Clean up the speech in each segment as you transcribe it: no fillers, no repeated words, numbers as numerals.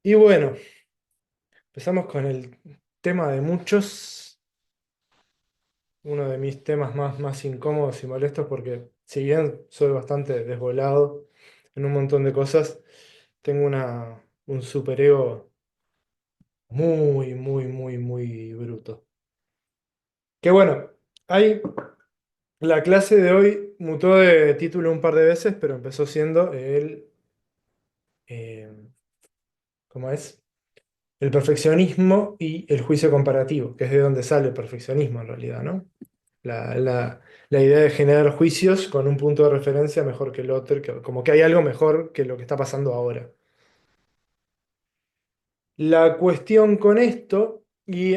Y bueno, empezamos con el tema de muchos, uno de mis temas más incómodos y molestos porque si bien soy bastante desvolado en un montón de cosas, tengo un superego muy bruto. Que bueno, hay, la clase de hoy mutó de título un par de veces, pero empezó siendo eh, ¿cómo es? El perfeccionismo y el juicio comparativo, que es de donde sale el perfeccionismo en realidad, ¿no? La, la- la idea de generar juicios con un punto de referencia mejor que el otro, como que hay algo mejor que lo que está pasando ahora. La cuestión con esto, y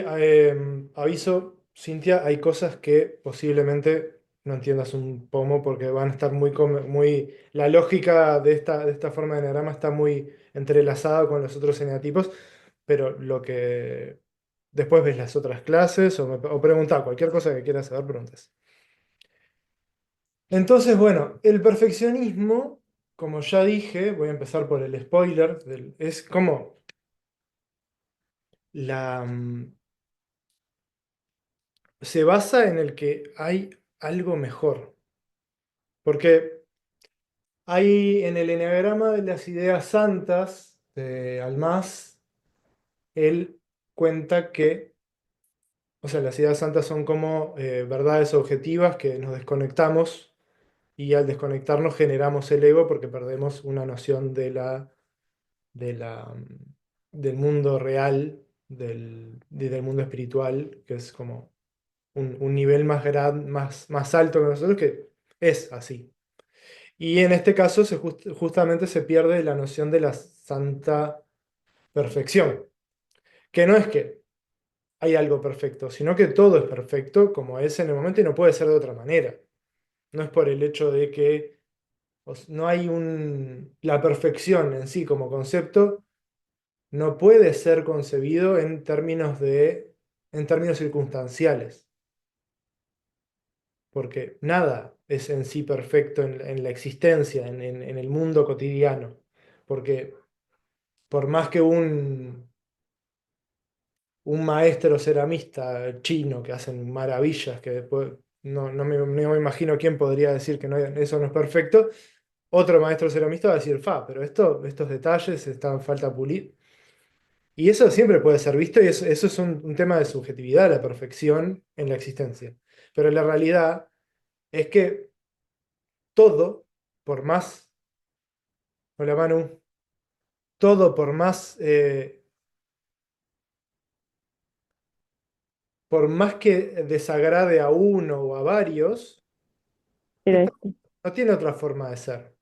aviso, Cintia, hay cosas que posiblemente no entiendas un pomo porque van a estar la lógica de esta forma de enagrama está muy entrelazada con los otros eneatipos, pero lo que después ves las otras clases o preguntar cualquier cosa que quieras saber, preguntas. Entonces, bueno, el perfeccionismo, como ya dije, voy a empezar por el spoiler, es como la, se basa en el que hay algo mejor. Porque hay en el eneagrama de las ideas santas de Almaz, él cuenta que, o sea, las ideas santas son como verdades objetivas que nos desconectamos y al desconectarnos generamos el ego porque perdemos una noción de del mundo real, del mundo espiritual, que es como un nivel más alto que nosotros, que es así. Y en este caso justamente se pierde la noción de la santa perfección, que no es que hay algo perfecto, sino que todo es perfecto como es en el momento y no puede ser de otra manera. No es por el hecho de que no hay la perfección en sí como concepto, no puede ser concebido en términos circunstanciales, porque nada es en sí perfecto en la existencia, en el mundo cotidiano, porque por más que un maestro ceramista chino que hacen maravillas, que después no me imagino quién podría decir que eso no es perfecto, otro maestro ceramista va a decir, pero estos detalles están falta pulir. Y eso siempre puede ser visto y eso es un tema de subjetividad, la perfección en la existencia. Pero la realidad es que todo, por más, hola Manu, todo por más que desagrade a uno o a varios, Pero esto no tiene otra forma de ser.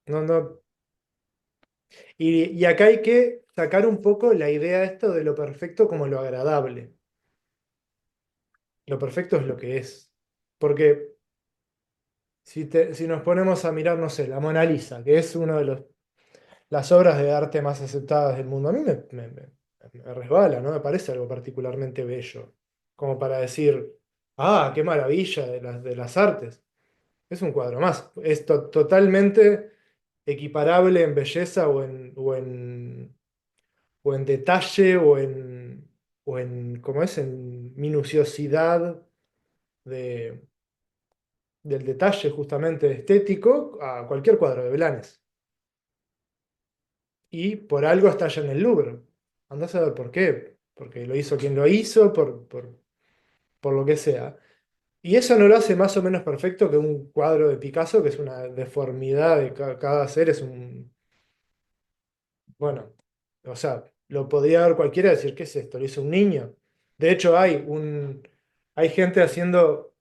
No, y acá hay que sacar un poco la idea esto de lo perfecto como lo agradable. Lo perfecto es lo que es. Porque si nos ponemos a mirar, no sé, la Mona Lisa, que es una de las obras de arte más aceptadas del mundo, a mí me resbala, ¿no? Me parece algo particularmente bello. Como para decir, qué maravilla de las artes. Es un cuadro más. Es totalmente equiparable en belleza o en detalle ¿cómo es? En minuciosidad de, del detalle justamente estético a cualquier cuadro de Blanes. Y por algo está allá en el Louvre. Andás a ver por qué. Porque lo hizo quien lo hizo, por lo que sea. Y eso no lo hace más o menos perfecto que un cuadro de Picasso, que es una deformidad de cada ser, es un... Bueno, o sea, lo podría ver cualquiera y decir, ¿qué es esto? ¿Lo hizo un niño? De hecho, hay gente haciendo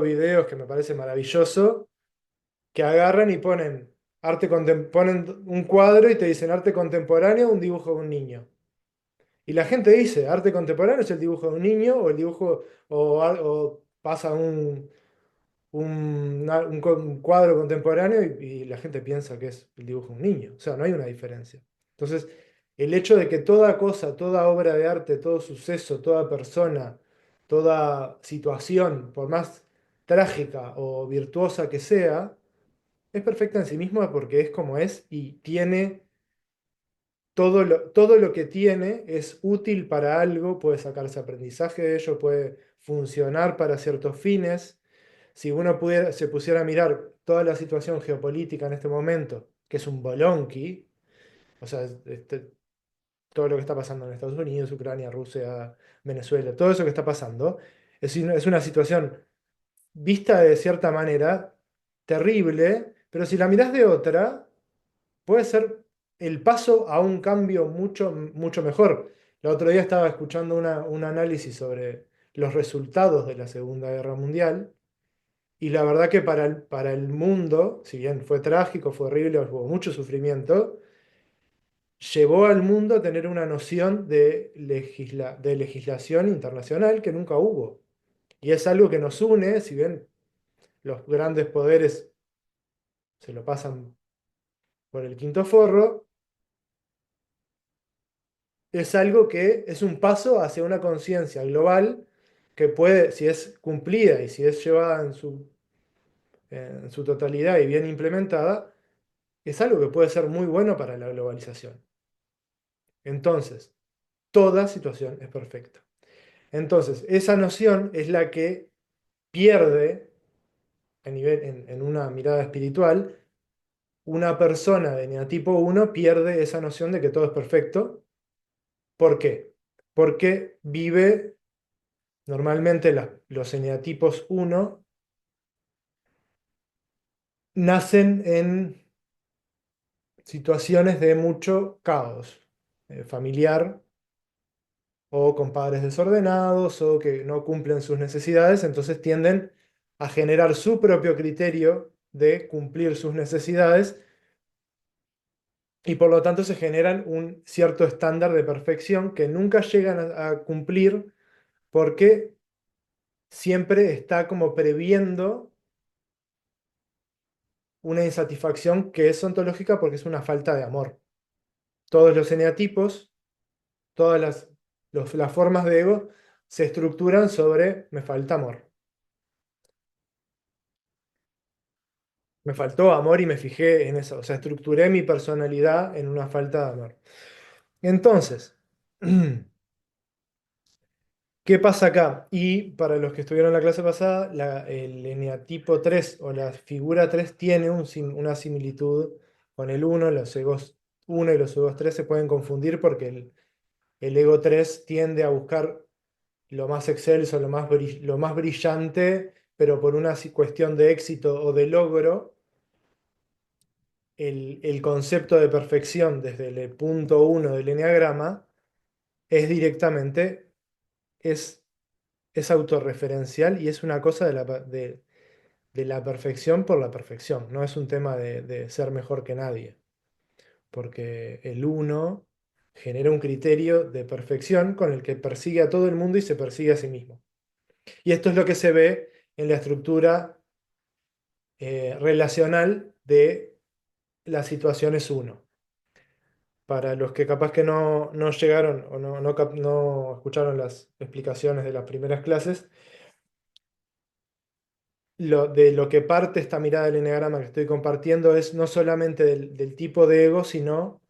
videos que me parece maravilloso, que agarran y ponen un cuadro y te dicen arte contemporáneo, un dibujo de un niño. Y la gente dice, arte contemporáneo es el dibujo de un niño o el dibujo, o pasa un cuadro contemporáneo y la gente piensa que es el dibujo de un niño. O sea, no hay una diferencia. Entonces, el hecho de que toda cosa, toda obra de arte, todo suceso, toda persona, toda situación, por más trágica o virtuosa que sea, es perfecta en sí misma porque es como es y tiene todo lo que tiene es útil para algo, puede sacarse aprendizaje de ello, puede funcionar para ciertos fines. Si uno se pusiera a mirar toda la situación geopolítica en este momento, que es un bolonqui, o sea, todo lo que está pasando en Estados Unidos, Ucrania, Rusia, Venezuela, todo eso que está pasando, es una situación vista de cierta manera terrible, pero si la mirás de otra, puede ser el paso a un cambio mucho, mucho mejor. El otro día estaba escuchando un análisis sobre los resultados de la Segunda Guerra Mundial y la verdad que para el mundo, si bien fue trágico, fue horrible, hubo mucho sufrimiento, llevó al mundo a tener una noción de legislación internacional que nunca hubo. Y es algo que nos une, si bien los grandes poderes se lo pasan por el quinto forro, es algo que es un paso hacia una conciencia global que puede, si es cumplida y si es llevada en su totalidad y bien implementada, es algo que puede ser muy bueno para la globalización. Entonces, toda situación es perfecta. Entonces, esa noción es la que pierde en una mirada espiritual. Una persona de eneatipo uno pierde esa noción de que todo es perfecto. ¿Por qué? Porque vive normalmente los eneatipos uno nacen en situaciones de mucho caos familiar o con padres desordenados o que no cumplen sus necesidades, entonces tienden a generar su propio criterio de cumplir sus necesidades y por lo tanto se generan un cierto estándar de perfección que nunca llegan a cumplir porque siempre está como previendo una insatisfacción que es ontológica porque es una falta de amor. Todos los eneatipos, todas las formas de ego se estructuran sobre me falta amor. Me faltó amor y me fijé en eso. O sea, estructuré mi personalidad en una falta de amor. Entonces, ¿qué pasa acá? Y para los que estuvieron en la clase pasada, el eneatipo 3 o la figura 3 tiene una similitud con el uno. Los egos uno y los egos 3 se pueden confundir porque el ego 3 tiende a buscar lo más excelso, lo más brillante, pero por una cuestión de éxito o de logro, el concepto de perfección desde el punto uno del eneagrama es directamente, es, es autorreferencial y es una cosa de la perfección por la perfección, no es un tema de ser mejor que nadie, porque el uno genera un criterio de perfección con el que persigue a todo el mundo y se persigue a sí mismo. Y esto es lo que se ve en la estructura relacional de las situaciones uno. Para los que capaz que no llegaron o no escucharon las explicaciones de las primeras clases, de lo que parte esta mirada del eneagrama que estoy compartiendo es no solamente del tipo de ego, sino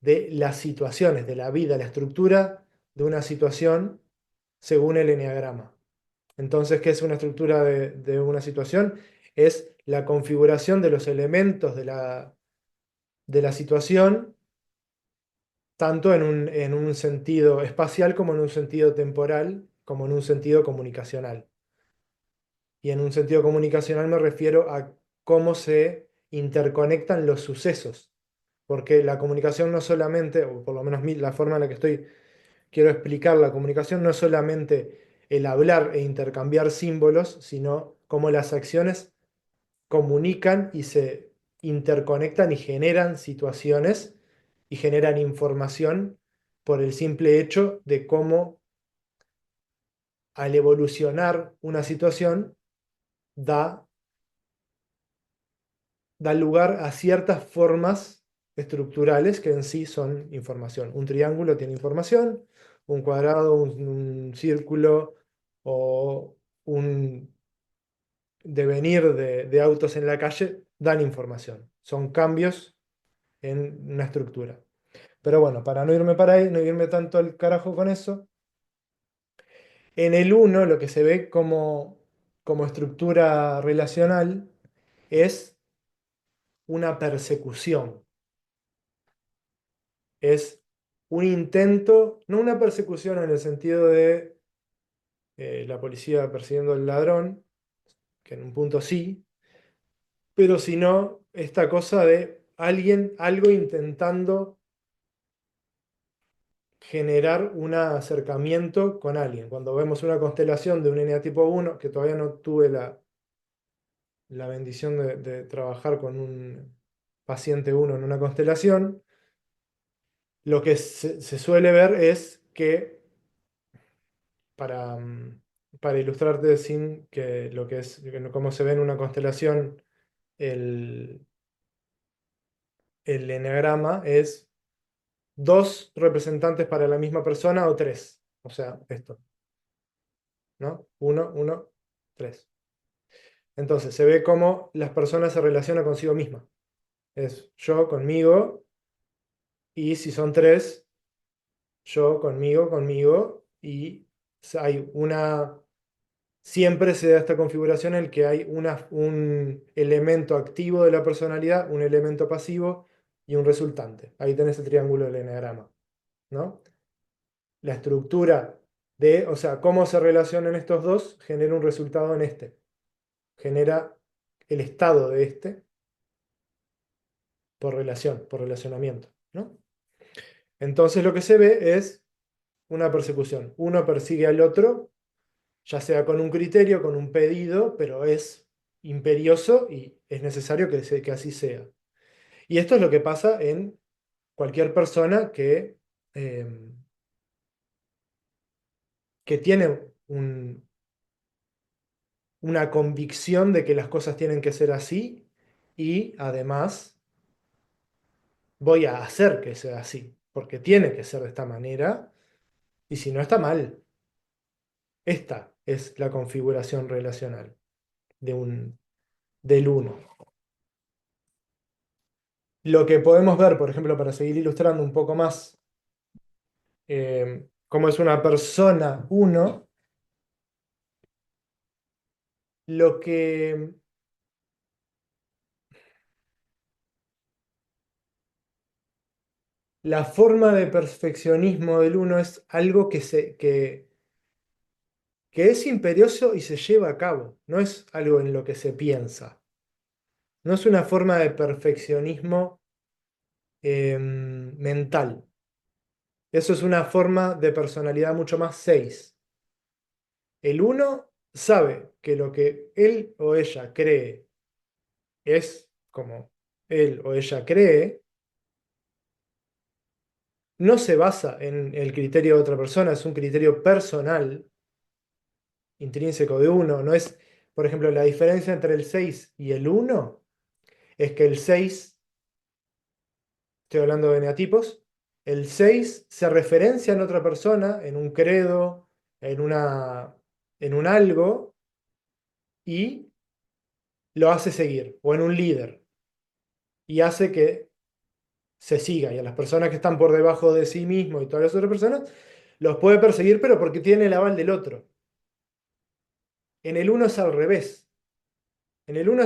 de las situaciones, de la vida, la estructura de una situación según el eneagrama. Entonces, ¿qué es una estructura de una situación? Es la configuración de los elementos de la situación, tanto en un sentido espacial como en un sentido temporal, como en un sentido comunicacional. Y en un sentido comunicacional me refiero a cómo se interconectan los sucesos. Porque la comunicación no solamente, o por lo menos la forma en la que quiero explicar la comunicación, no es solamente el hablar e intercambiar símbolos, sino cómo las acciones comunican y se interconectan y generan situaciones y generan información por el simple hecho de cómo al evolucionar una situación da, da lugar a ciertas formas estructurales que en sí son información. Un triángulo tiene información, un cuadrado, un círculo o un devenir de autos en la calle dan información. Son cambios en una estructura. Pero bueno, para no irme para ahí, no irme tanto al carajo con eso, en el uno lo que se ve como estructura relacional es una persecución. Es un intento, no una persecución en el sentido de la policía persiguiendo al ladrón, que en un punto sí, pero sino esta cosa de alguien, algo intentando generar un acercamiento con alguien. Cuando vemos una constelación de un eneatipo uno que todavía no tuve la bendición de trabajar con un paciente uno en una constelación, lo que se suele ver es que para, para ilustrarte sin que lo que es, cómo se ve en una constelación el, el eneagrama es dos representantes para la misma persona o tres. O sea, esto, ¿no? Uno, uno, tres. Entonces se ve cómo las personas se relacionan consigo mismas. Es yo conmigo y si son tres, yo conmigo, conmigo y hay una. Siempre se da esta configuración en el que hay un elemento activo de la personalidad, un elemento pasivo y un resultante. Ahí tenés el triángulo del eneagrama, ¿no? La estructura de, o sea, cómo se relacionan estos dos genera un resultado en este. Genera el estado de este por relación, por relacionamiento, ¿no? Entonces lo que se ve es una persecución. Uno persigue al otro, ya sea con un criterio, con un pedido, pero es imperioso y es necesario que así sea. Y esto es lo que pasa en cualquier persona eh, que tiene una convicción de que las cosas tienen que ser así y además voy a hacer que sea así, porque tiene que ser de esta manera y si no está mal. Esta es la configuración relacional del uno. Lo que podemos ver, por ejemplo, para seguir ilustrando un poco más cómo es una persona uno, lo que la forma de perfeccionismo del uno es algo que es imperioso y se lleva a cabo, no es algo en lo que se piensa. No es una forma de perfeccionismo mental. Eso es una forma de personalidad mucho más 6. El uno sabe que lo que él o ella cree es como él o ella cree, no se basa en el criterio de otra persona, es un criterio personal, intrínseco de uno. No es, por ejemplo, la diferencia entre el 6 y el uno es que el 6, estoy hablando de eneatipos, el 6 se referencia en otra persona, en un credo, en un algo, y lo hace seguir, o en un líder, y hace que se siga. Y a las personas que están por debajo de sí mismo y todas las otras personas, los puede perseguir, pero porque tiene el aval del otro. En el uno es al revés. En el uno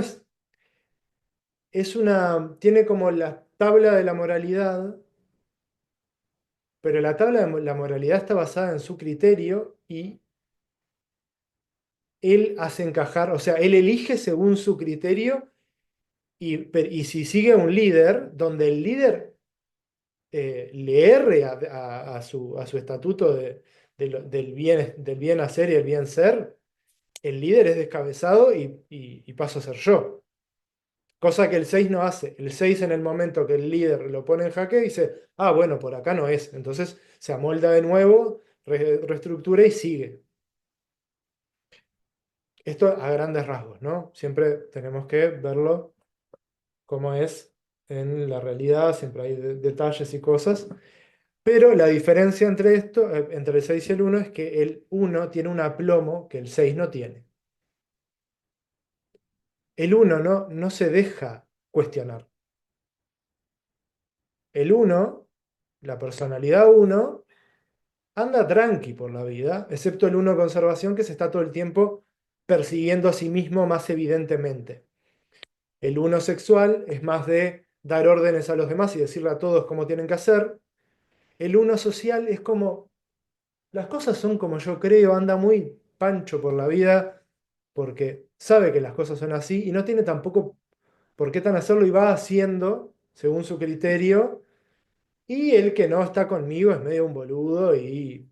tiene como la tabla de la moralidad, pero la tabla de la moralidad está basada en su criterio y él hace encajar, o sea, él elige según su criterio y si sigue un líder, donde el líder le erre a su estatuto del bien hacer y el bien ser, el líder es descabezado y paso a ser yo. Cosa que el 6 no hace. El 6 en el momento que el líder lo pone en jaque dice, ah, bueno, por acá no es. Entonces se amolda de nuevo, reestructura y sigue. Esto a grandes rasgos, ¿no? Siempre tenemos que verlo como es en la realidad, siempre hay detalles y cosas. Pero la diferencia entre esto, entre el 6 y el uno es que el uno tiene un aplomo que el 6 no tiene. El uno no se deja cuestionar. El uno la personalidad uno anda tranqui por la vida, excepto el uno conservación que se está todo el tiempo persiguiendo a sí mismo más evidentemente. El uno sexual es más de dar órdenes a los demás y decirle a todos cómo tienen que hacer. El uno social es como, las cosas son como yo creo, anda muy pancho por la vida porque sabe que las cosas son así y no tiene tampoco por qué tan hacerlo y va haciendo según su criterio. Y el que no está conmigo es medio un boludo y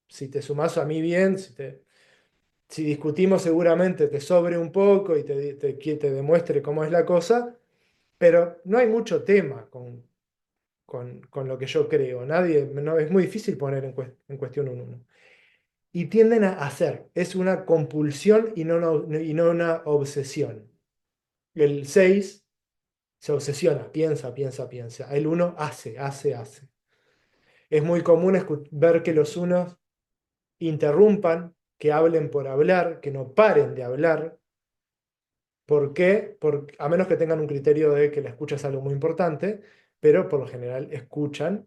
si te sumás a mí bien, si discutimos seguramente te sobre un poco y te demuestre cómo es la cosa, pero no hay mucho tema con lo que yo creo. Nadie, no, es muy difícil poner en cuestión un uno. Y tienden a hacer, es una compulsión y no una obsesión. El 6 se obsesiona, piensa, piensa, piensa. El uno hace, hace, hace. Es muy común ver que los unos interrumpan, que hablen por hablar, que no paren de hablar. ¿Por qué? A menos que tengan un criterio de que la escucha es algo muy importante, pero por lo general escuchan,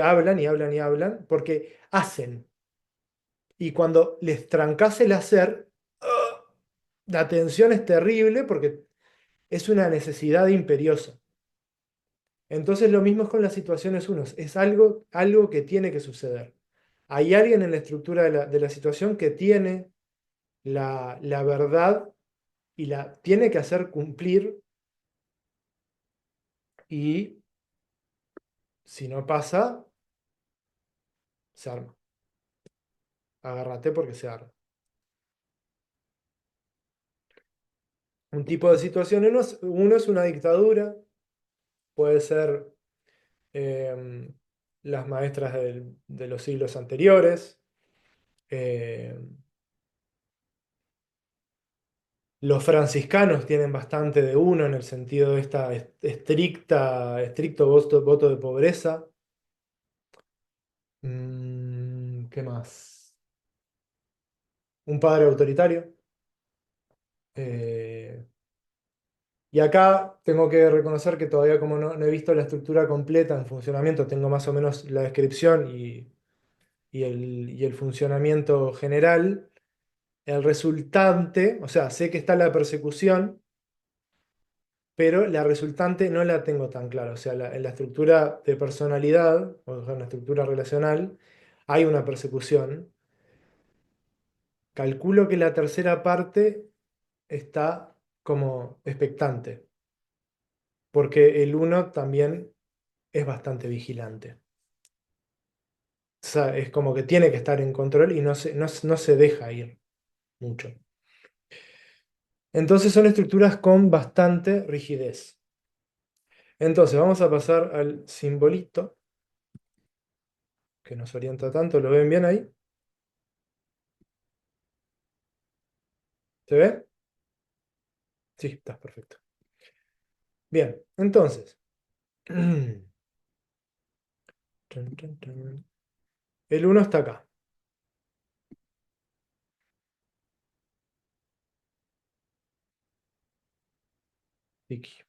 hablan y hablan y hablan, porque hacen. Y cuando les trancas el hacer, ¡ah! La tensión es terrible porque es una necesidad imperiosa. Entonces lo mismo es con las situaciones unos, es algo que tiene que suceder. Hay alguien en la estructura de la situación que tiene la verdad y la tiene que hacer cumplir y si no pasa, se arma. Agárrate porque se arma. Un tipo de situación uno es una dictadura, puede ser em, las maestras de los siglos anteriores. em, los franciscanos tienen bastante de uno en el sentido de esta estricto voto de pobreza. ¿Qué más? Un padre autoritario. Eh, y acá tengo que reconocer que todavía como no he visto la estructura completa en funcionamiento, tengo más o menos la descripción y el funcionamiento general. El resultante, o sea, sé que está la persecución, pero la resultante no la tengo tan clara. O sea, en la estructura de personalidad, o sea, en la estructura relacional, hay una persecución. Calculo que la tercera parte está como expectante, porque el uno también es bastante vigilante. O sea, es como que tiene que estar en control y no se deja ir mucho. Entonces son estructuras con bastante rigidez. Entonces vamos a pasar al simbolito que nos orienta tanto. ¿Lo ven bien ahí? ¿Se ve? Sí, está perfecto. Bien, entonces. Tun, tun, tun. El uno está acá. Aquí.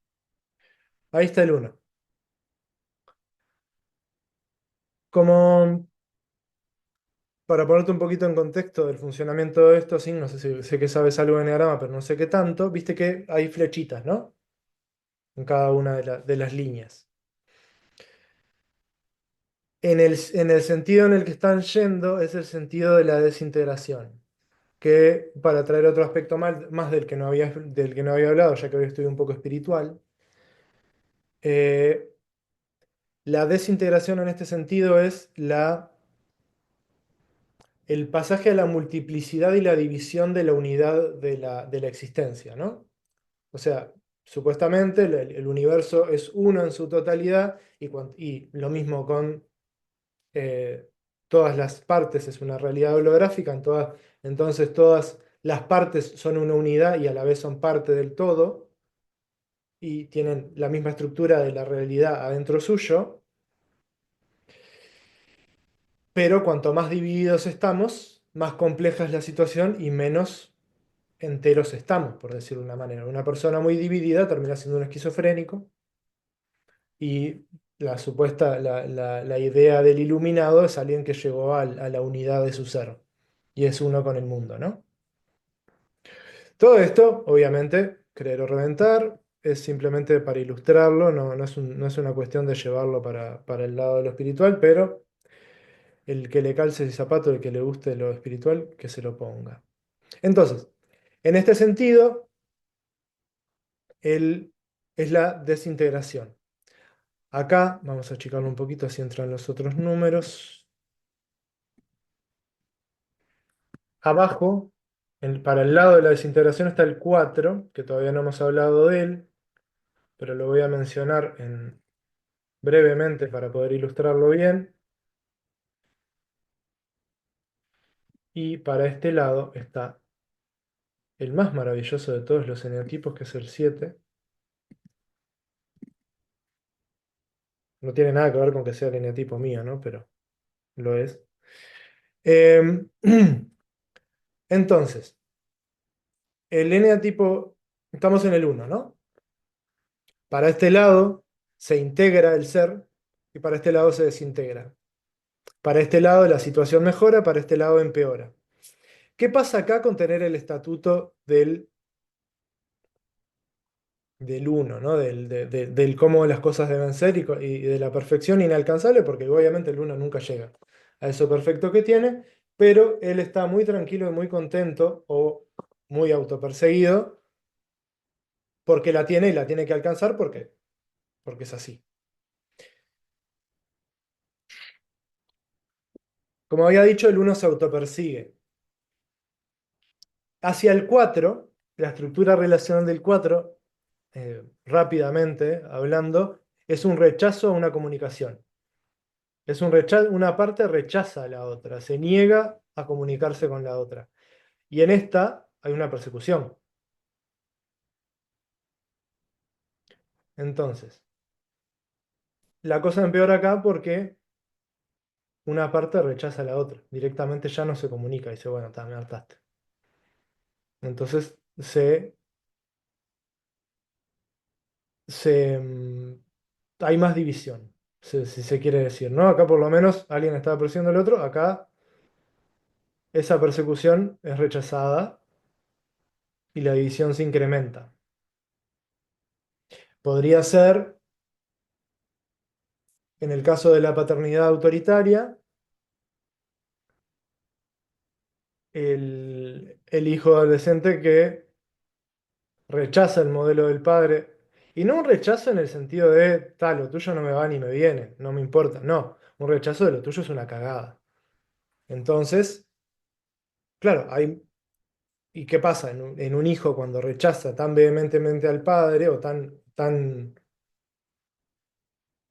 Ahí está el uno. Como para ponerte un poquito en contexto del funcionamiento de esto, sí, no sé si sé que sabes algo de enneagrama, pero no sé qué tanto. Viste que hay flechitas, ¿no? En cada una de las líneas. En el sentido en el que están yendo es el sentido de la desintegración, que para traer otro aspecto más del que no había hablado, ya que hoy estoy un poco espiritual, eh, la desintegración en este sentido es el pasaje a la multiplicidad y la división de la unidad de la existencia, ¿no? O sea, supuestamente el universo es uno en su totalidad y lo mismo con eh, todas las partes, es una realidad holográfica, entonces todas las partes son una unidad y a la vez son parte del todo y tienen la misma estructura de la realidad adentro suyo, pero cuanto más divididos estamos, más compleja es la situación y menos enteros estamos, por decirlo de una manera. Una persona muy dividida termina siendo un esquizofrénico y la supuesta, la idea del iluminado es alguien que llegó a la unidad de su ser y es uno con el mundo, ¿no? Todo esto, obviamente, creer o reventar, es simplemente para ilustrarlo, no es una cuestión de llevarlo para el lado de lo espiritual, pero el que le calce el zapato, el que le guste lo espiritual, que se lo ponga. Entonces, en este sentido, es la desintegración. Acá vamos a achicarlo un poquito, así entran los otros números. Abajo, para el lado de la desintegración está el 4 que todavía no hemos hablado de él, pero lo voy a mencionar brevemente para poder ilustrarlo bien. Y para este lado está el más maravilloso de todos los eneatipos, que es el 7. No tiene nada que ver con que sea el eneatipo mío, ¿no? Pero lo es. Em, entonces, el eneatipo, estamos en el 1, ¿no? Para este lado se integra el ser y para este lado se desintegra. Para este lado la situación mejora, para este lado empeora. ¿Qué pasa acá con tener el estatuto del uno, ¿no? Del cómo las cosas deben ser y de la perfección inalcanzable? Porque obviamente el uno nunca llega a eso perfecto que tiene, pero él está muy tranquilo y muy contento o muy autoperseguido porque la tiene y la tiene que alcanzar porque es así. Como había dicho, el uno se autopersigue. Hacia el 4, la estructura relacional del 4, rápidamente hablando, es un rechazo a una comunicación. Es un rechazo, una parte rechaza a la otra, se niega a comunicarse con la otra. Y en esta hay una persecución. Entonces, la cosa empeora acá porque una parte rechaza a la otra. Directamente ya no se comunica. Dice, bueno, me hartaste. Entonces hay más división, si se quiere decir, ¿no? Acá por lo menos alguien estaba persiguiendo al otro. Acá esa persecución es rechazada y la división se incrementa. Podría ser, en el caso de la paternidad autoritaria, el hijo adolescente que rechaza el modelo del padre. Y no un rechazo en el sentido de, tal, lo tuyo no me va ni me viene, no me importa. No, un rechazo de lo tuyo es una cagada. Entonces, claro, ¿y qué pasa en un hijo cuando rechaza tan vehementemente al padre o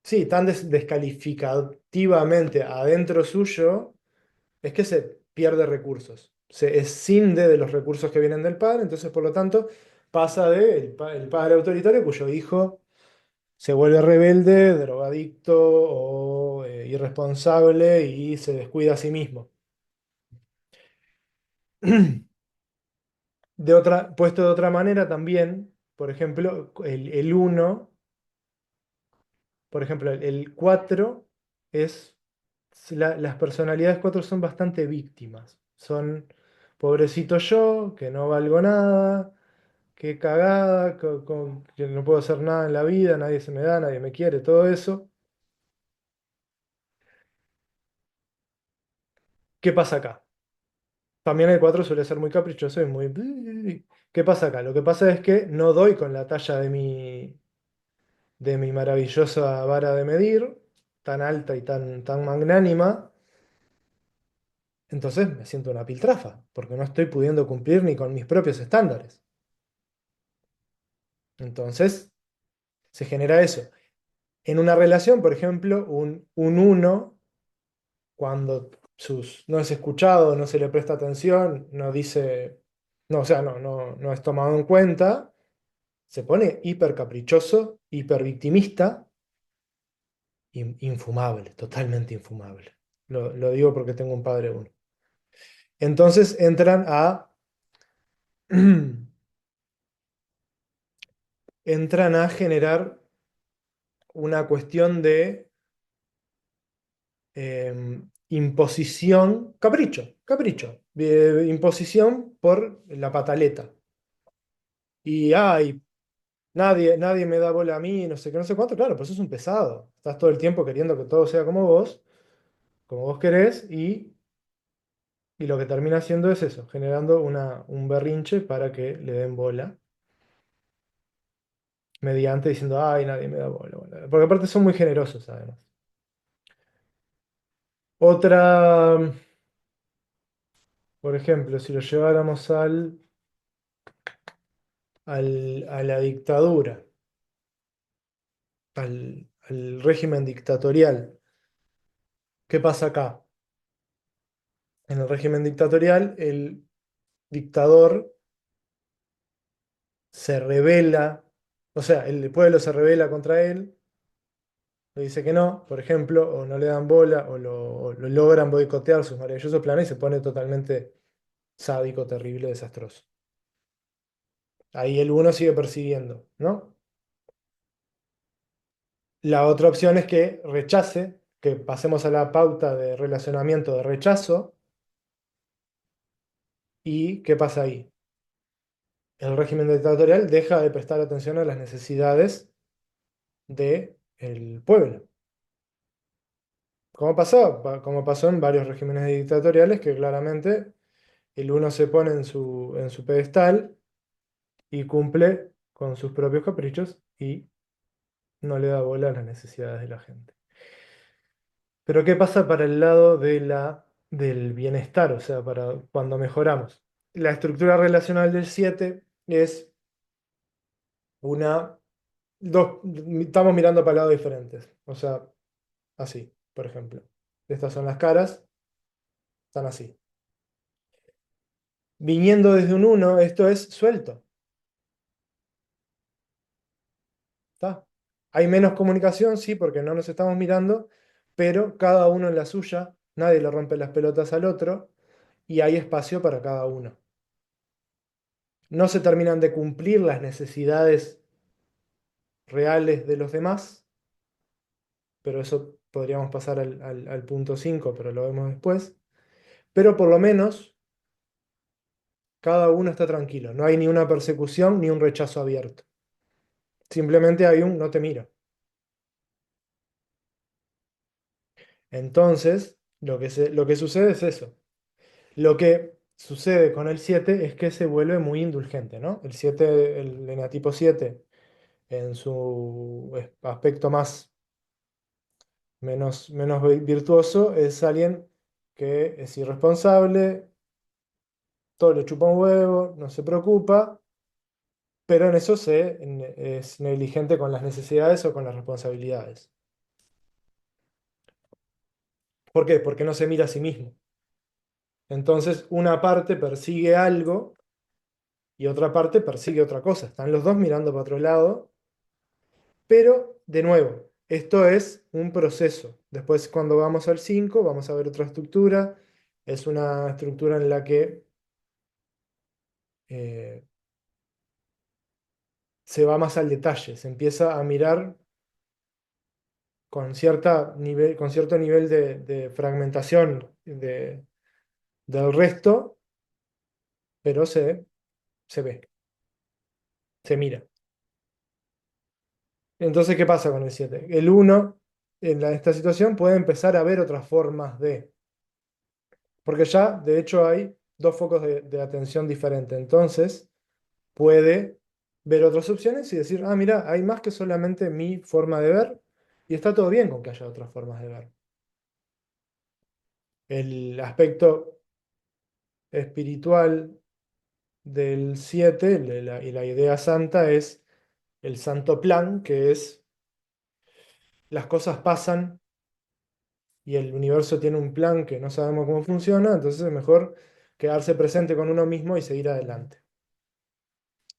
sí, tan descalificativamente adentro suyo? Es que se pierde recursos. Se escinde de los recursos que vienen del padre, entonces por lo tanto pasa de el padre autoritario cuyo hijo se vuelve rebelde, drogadicto o irresponsable y se descuida a sí mismo. Puesto de otra manera también, por ejemplo, el 1, por ejemplo, el 4 es, las personalidades 4 son bastante víctimas. Son pobrecito yo, que no valgo nada, qué cagada, que no puedo hacer nada en la vida, nadie se me da, nadie me quiere, todo eso. ¿Qué pasa acá? También el 4 suele ser muy caprichoso y muy... ¿Qué pasa acá? Lo que pasa es que no doy con la talla de mi maravillosa vara de medir, tan alta y tan magnánima. Entonces me siento una piltrafa, porque no estoy pudiendo cumplir ni con mis propios estándares. Entonces se genera eso. En una relación, por ejemplo, un uno, cuando no es escuchado, no se le presta atención, no dice, no, o sea, no es tomado en cuenta, se pone hiper caprichoso, hiper victimista, infumable, totalmente infumable. Lo digo porque tengo un padre uno. Entonces entran a generar una cuestión de imposición, capricho, imposición por la pataleta. Y ay, nadie me da bola a mí, no sé qué, no sé cuánto, claro, pues sos un pesado. Estás todo el tiempo queriendo que todo sea como vos querés, y lo que termina haciendo es eso, generando un berrinche para que le den bola, mediante diciendo, ay, nadie me da bola, bola. Porque aparte son muy generosos, además. Otra, por ejemplo, si lo lleváramos a la dictadura, al régimen dictatorial, ¿qué pasa acá? En el régimen dictatorial, el dictador se rebela, o sea, el pueblo se rebela contra él, le dice que no, por ejemplo, o no le dan bola, o lo logran boicotear sus maravillosos planes y se pone totalmente sádico, terrible, desastroso. Ahí el uno sigue persiguiendo, ¿no? La otra opción es que rechace, que pasemos a la pauta de relacionamiento de rechazo, y ¿qué pasa ahí? El régimen dictatorial deja de prestar atención a las necesidades del pueblo. Como pasó en varios regímenes dictatoriales, que claramente el uno se pone en su pedestal y cumple con sus propios caprichos y no le da bola a las necesidades de la gente. Pero ¿qué pasa para el lado del bienestar? O sea, para cuando mejoramos. La estructura relacional del 7 es una... estamos mirando para lados diferentes. O sea, así, por ejemplo. Estas son las caras, están así. Viniendo desde un uno, esto es suelto. ¿Está? Hay menos comunicación, sí, porque no nos estamos mirando, pero cada uno en la suya, nadie le rompe las pelotas al otro y hay espacio para cada uno. No se terminan de cumplir las necesidades reales de los demás, pero eso podríamos pasar al punto 5, pero lo vemos después. Pero por lo menos cada uno está tranquilo, no hay ni una persecución ni un rechazo abierto. Simplemente hay un no te miro. Entonces, lo que sucede es eso. Lo que sucede con el 7 es que se vuelve muy indulgente, ¿no? El 7, el enatipo 7, en su aspecto menos virtuoso, es alguien que es irresponsable, todo le chupa un huevo, no se preocupa, pero en eso es negligente con las necesidades o con las responsabilidades. ¿Por qué? Porque no se mira a sí mismo. Entonces, una parte persigue algo y otra parte persigue otra cosa. Están los dos mirando para otro lado, pero de nuevo, esto es un proceso. Después, cuando vamos al 5 vamos a ver otra estructura. Es una estructura en la que eh, se va más al detalle, se empieza a mirar con cierto nivel de fragmentación del resto, pero se ve, se mira. Entonces, ¿qué pasa con el 7? El uno en esta situación puede empezar a ver otras formas porque ya, de hecho, hay dos focos de atención diferentes. Entonces, puede ver otras opciones y decir, ah, mira, hay más que solamente mi forma de ver, y está todo bien con que haya otras formas de ver. El aspecto espiritual del 7 y la idea santa es el santo plan, que es las cosas pasan y el universo tiene un plan que no sabemos cómo funciona, entonces es mejor quedarse presente con uno mismo y seguir adelante.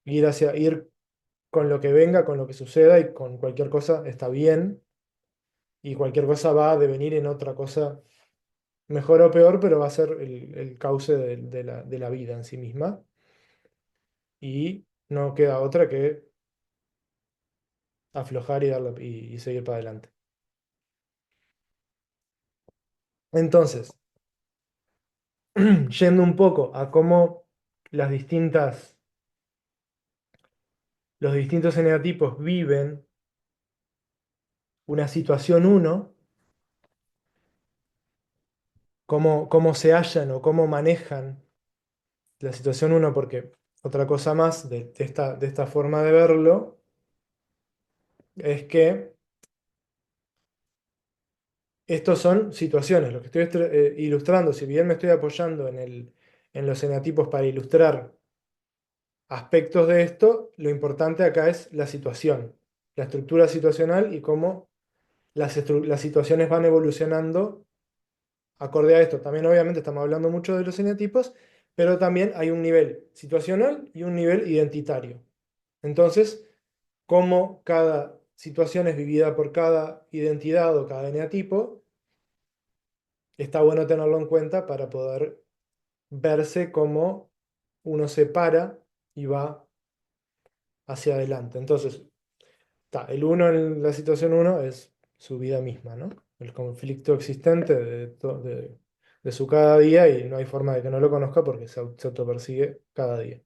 Ir con lo que venga, con lo que suceda y con cualquier cosa está bien, y cualquier cosa va a devenir en otra cosa mejor o peor, pero va a ser el cauce de la vida en sí misma, y no queda otra que aflojar y seguir para adelante. Entonces, yendo un poco a cómo las los distintos eneatipos viven una situación uno, cómo se hallan o cómo manejan la situación uno, porque otra cosa más de esta forma de verlo es que estos son situaciones, lo que estoy ilustrando, si bien me estoy apoyando en los eneatipos para ilustrar aspectos de esto, lo importante acá es la situación, la estructura situacional y cómo las situaciones van evolucionando acorde a esto. También obviamente estamos hablando mucho de los eneatipos, pero también hay un nivel situacional y un nivel identitario. Entonces, cómo cada situación es vivida por cada identidad o cada eneatipo, está bueno tenerlo en cuenta para poder verse cómo uno se para y va hacia adelante. Entonces, el uno en la situación uno es su vida misma, ¿no? El conflicto existente de su cada día y no hay forma de que no lo conozca porque se autopersigue cada día.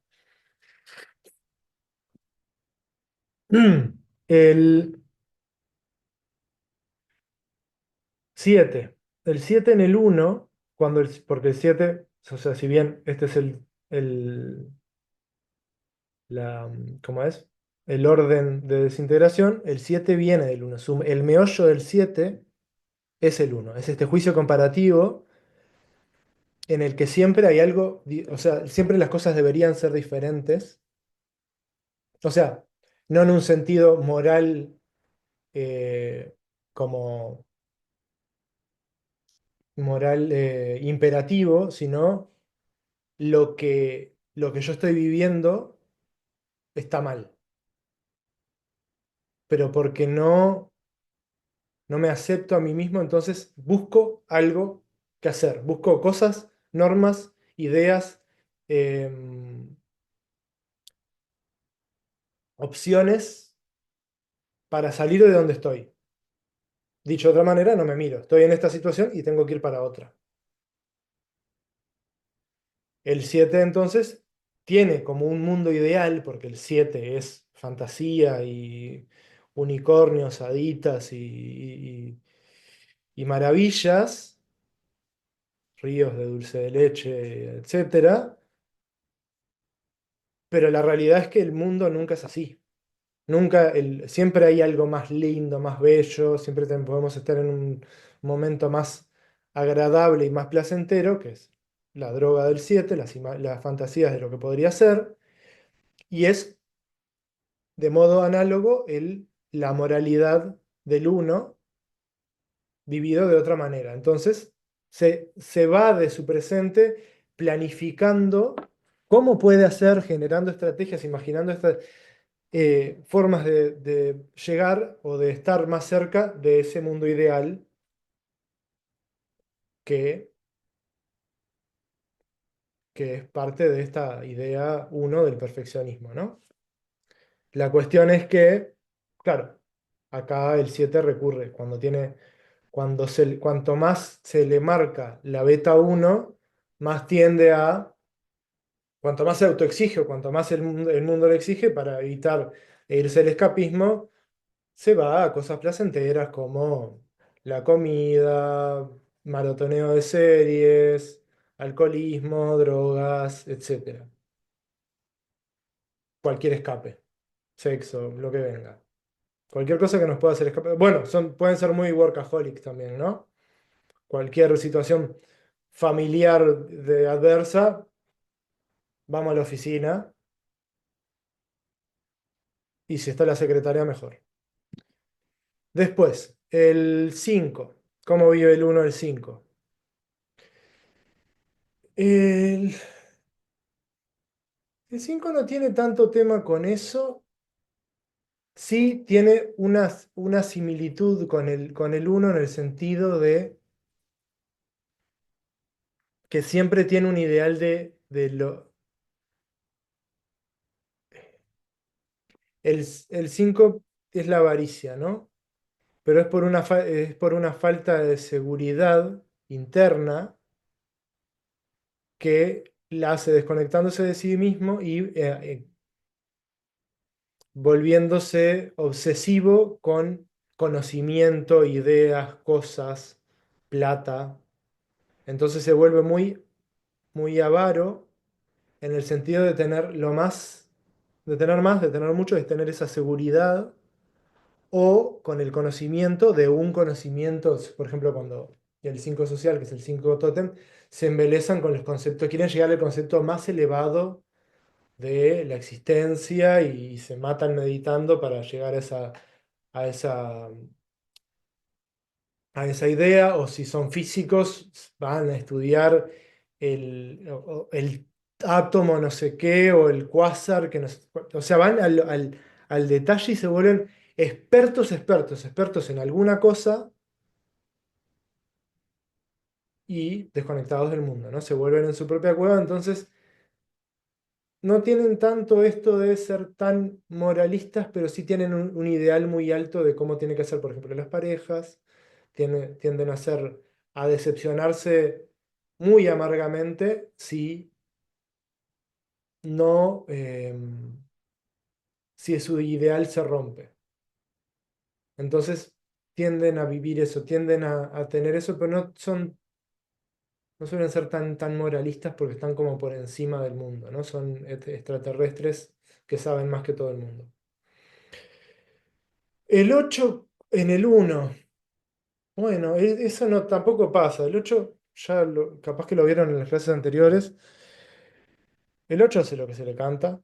El 7. El 7 en el uno porque el 7 o sea, si bien este es el, ¿cómo es? El orden de desintegración, el 7 viene del uno. El meollo del 7 es el uno. Es este juicio comparativo en el que siempre hay algo, o sea, siempre las cosas deberían ser diferentes. O sea, no en un sentido moral como moral imperativo, sino lo que yo estoy viviendo está mal, pero porque no me acepto a mí mismo, entonces busco algo que hacer, busco cosas, normas, ideas, em, opciones para salir de donde estoy. Dicho de otra manera, no me miro, estoy en esta situación y tengo que ir para otra. El 7 entonces tiene como un mundo ideal, porque el 7 es fantasía y unicornios, haditas y maravillas, ríos de dulce de leche, etcétera. Pero la realidad es que el mundo nunca es así. Siempre hay algo más lindo, más bello, siempre podemos estar en un momento más agradable y más placentero, que es la droga del 7, las fantasías de lo que podría ser, y es de modo análogo la moralidad del uno vivido de otra manera. Entonces, se va de su presente planificando cómo puede hacer, generando estrategias, imaginando estas formas de llegar o de estar más cerca de ese mundo ideal que, que es parte de esta idea uno del perfeccionismo, ¿no? La cuestión es que, claro, acá el 7 recurre cuanto más se le marca la beta uno más tiende cuanto más se autoexige o cuanto más el mundo le exige para evitar irse al escapismo, se va a cosas placenteras como la comida, maratoneo de series, alcoholismo, drogas, etcétera. Cualquier escape, sexo, lo que venga. Cualquier cosa que nos pueda hacer escapar. Bueno, pueden ser muy workaholics también, ¿no? Cualquier situación familiar de adversa, vamos a la oficina y si está la secretaria, mejor. Después, el 5. ¿Cómo vive el uno el 5? El, el 5 no tiene tanto tema con eso. Sí tiene una similitud con el uno en el sentido de que siempre tiene un ideal de lo... El 5 es la avaricia, ¿no? Pero es por una falta de seguridad interna que la hace desconectándose de sí mismo y volviéndose obsesivo con conocimiento, ideas, cosas, plata. Entonces se vuelve muy avaro en el sentido de tener lo más, de tener más, de tener mucho, de tener esa seguridad o con el conocimiento de un conocimiento, por ejemplo, cuando el 5 social, que es el 5 tótem, se embelezan con los conceptos, quieren llegar al concepto más elevado de la existencia y se matan meditando para llegar a esa, a esa idea, o si son físicos, van a estudiar el átomo no sé qué, o el cuásar, que no sé o sea, van al detalle y se vuelven expertos en alguna cosa y desconectados del mundo, ¿no? Se vuelven en su propia cueva, entonces no tienen tanto esto de ser tan moralistas, pero sí tienen un ideal muy alto de cómo tiene que ser, por ejemplo, las parejas. Tienden a decepcionarse muy amargamente si no, si su ideal se rompe. Entonces tienden a vivir eso, tienden a tener eso, pero no suelen ser tan moralistas porque están como por encima del mundo, ¿no? Son extraterrestres que saben más que todo el mundo. El 8 en el uno. Bueno, eso no tampoco pasa. El 8 capaz que lo vieron en las clases anteriores. El 8 hace lo que se le canta,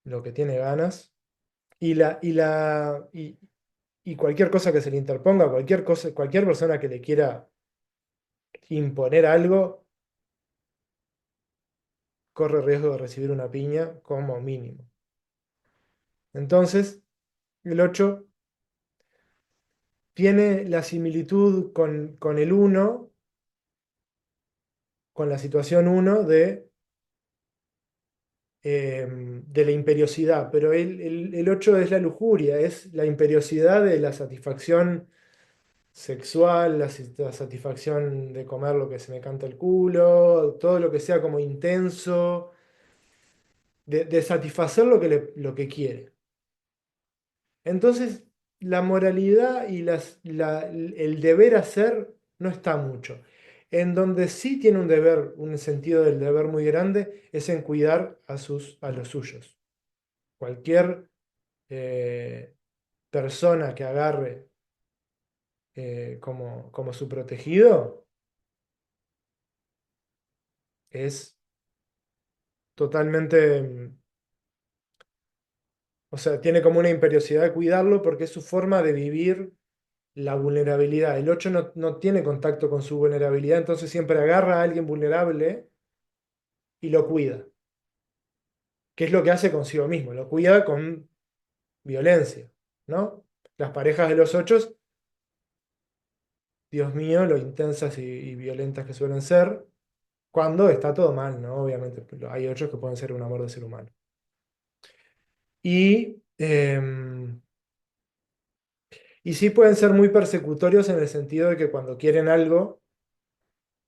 lo que tiene ganas. Y, la, y, la, y cualquier cosa que se le interponga, cualquier cosa, cualquier persona que le quiera imponer algo, corre riesgo de recibir una piña como mínimo. Entonces, el 8 tiene la similitud con el uno, con la situación uno de la imperiosidad, pero el 8 es la lujuria, es la imperiosidad de la satisfacción sexual, la satisfacción de comer lo que se me canta el culo, todo lo que sea como intenso, de satisfacer lo que quiere. Entonces, la moralidad y el deber hacer no está mucho. En donde sí tiene un deber, un sentido del deber muy grande, es en cuidar a los suyos. Cualquier eh, persona que agarre como su protegido es totalmente, o sea, tiene como una imperiosidad de cuidarlo porque es su forma de vivir la vulnerabilidad. El 8 no tiene contacto con su vulnerabilidad, entonces siempre agarra a alguien vulnerable y lo cuida, que es lo que hace consigo mismo, lo cuida con violencia, ¿no? Las parejas de los 8, Dios mío, lo intensas y violentas que suelen ser, cuando está todo mal, ¿no? Obviamente, hay 8 que pueden ser un amor de ser humano. Y, y sí pueden ser muy persecutorios en el sentido de que cuando quieren algo,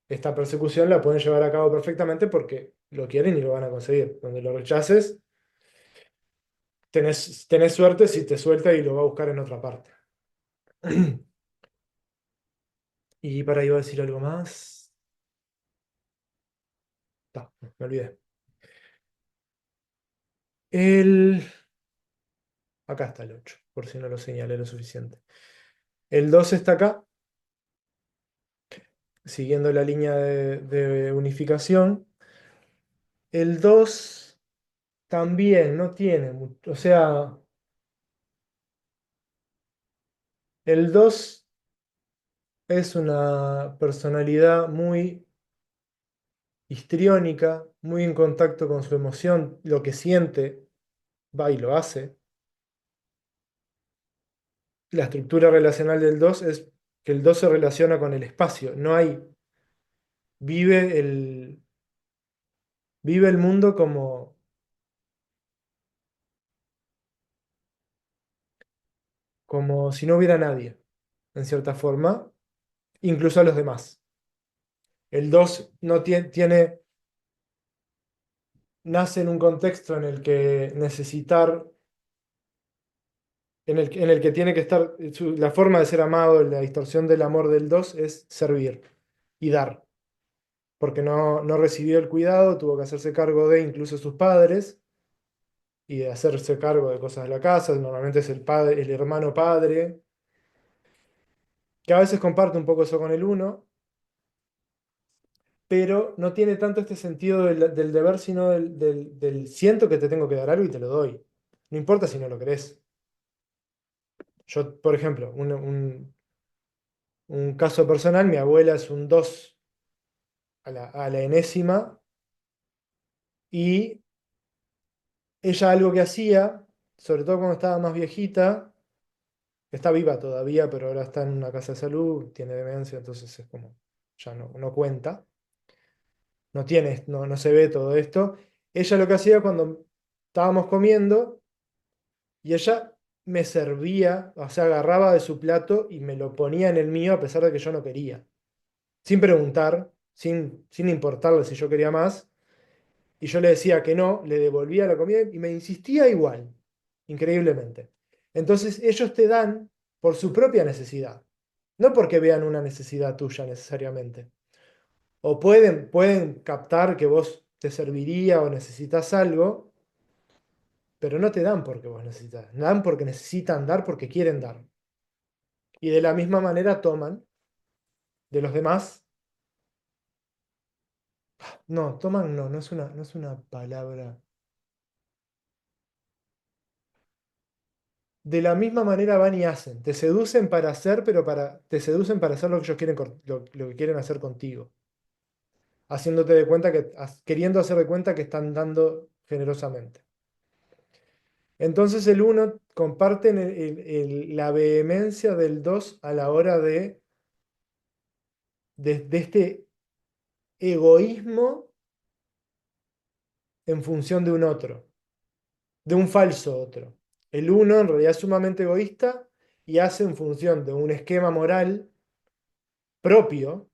esta persecución la pueden llevar a cabo perfectamente porque lo quieren y lo van a conseguir. Donde lo rechaces, tenés suerte si te suelta y lo va a buscar en otra parte. Y para iba a decir algo más. Ta, me olvidé. El... Acá está el 8 por si no lo señalé lo suficiente. El 2 está acá, siguiendo la línea de unificación. El 2 también no tiene mucho. O sea, el 2 es una personalidad muy histriónica, muy en contacto con su emoción, lo que siente, va y lo hace. La estructura relacional del 2 es que el 2 se relaciona con el espacio, no hay, vive vive el mundo como, como si no hubiera nadie, en cierta forma, incluso a los demás. El 2 no tiene, nace en un contexto en el que necesitar, en el que tiene que estar, la forma de ser amado, la distorsión del amor del 2 es servir y dar, porque no recibió el cuidado, tuvo que hacerse cargo de incluso sus padres y de hacerse cargo de cosas de la casa, normalmente es el padre, el hermano padre, que a veces comparte un poco eso con el uno, pero no tiene tanto este sentido del deber, sino del siento que te tengo que dar algo y te lo doy. No importa si no lo querés. Yo, por ejemplo, un caso personal, mi abuela es un 2 a la enésima y ella algo que hacía, sobre todo cuando estaba más viejita, está viva todavía, pero ahora está en una casa de salud, tiene demencia, entonces es como, ya no cuenta, no se ve todo esto. Ella lo que hacía cuando estábamos comiendo y ella me servía, o sea, agarraba de su plato y me lo ponía en el mío a pesar de que yo no quería, sin preguntar, sin importarle si yo quería más. Y yo le decía que no, le devolvía la comida y me insistía igual, increíblemente. Entonces ellos te dan por su propia necesidad, no porque vean una necesidad tuya necesariamente. O pueden captar que vos te serviría o necesitas algo, pero no te dan porque vos necesitas, dan porque necesitan dar porque quieren dar. Y de la misma manera toman de los demás. No, toman no es una palabra. De la misma manera van y hacen. Te seducen para hacer, te seducen para hacer lo que ellos quieren, lo que quieren hacer contigo. Haciéndote de cuenta queriendo hacer de cuenta que están dando generosamente. Entonces el uno comparte la vehemencia del 2 a la hora de este egoísmo en función de un otro, de un falso otro. El uno en realidad es sumamente egoísta y hace en función de un esquema moral propio,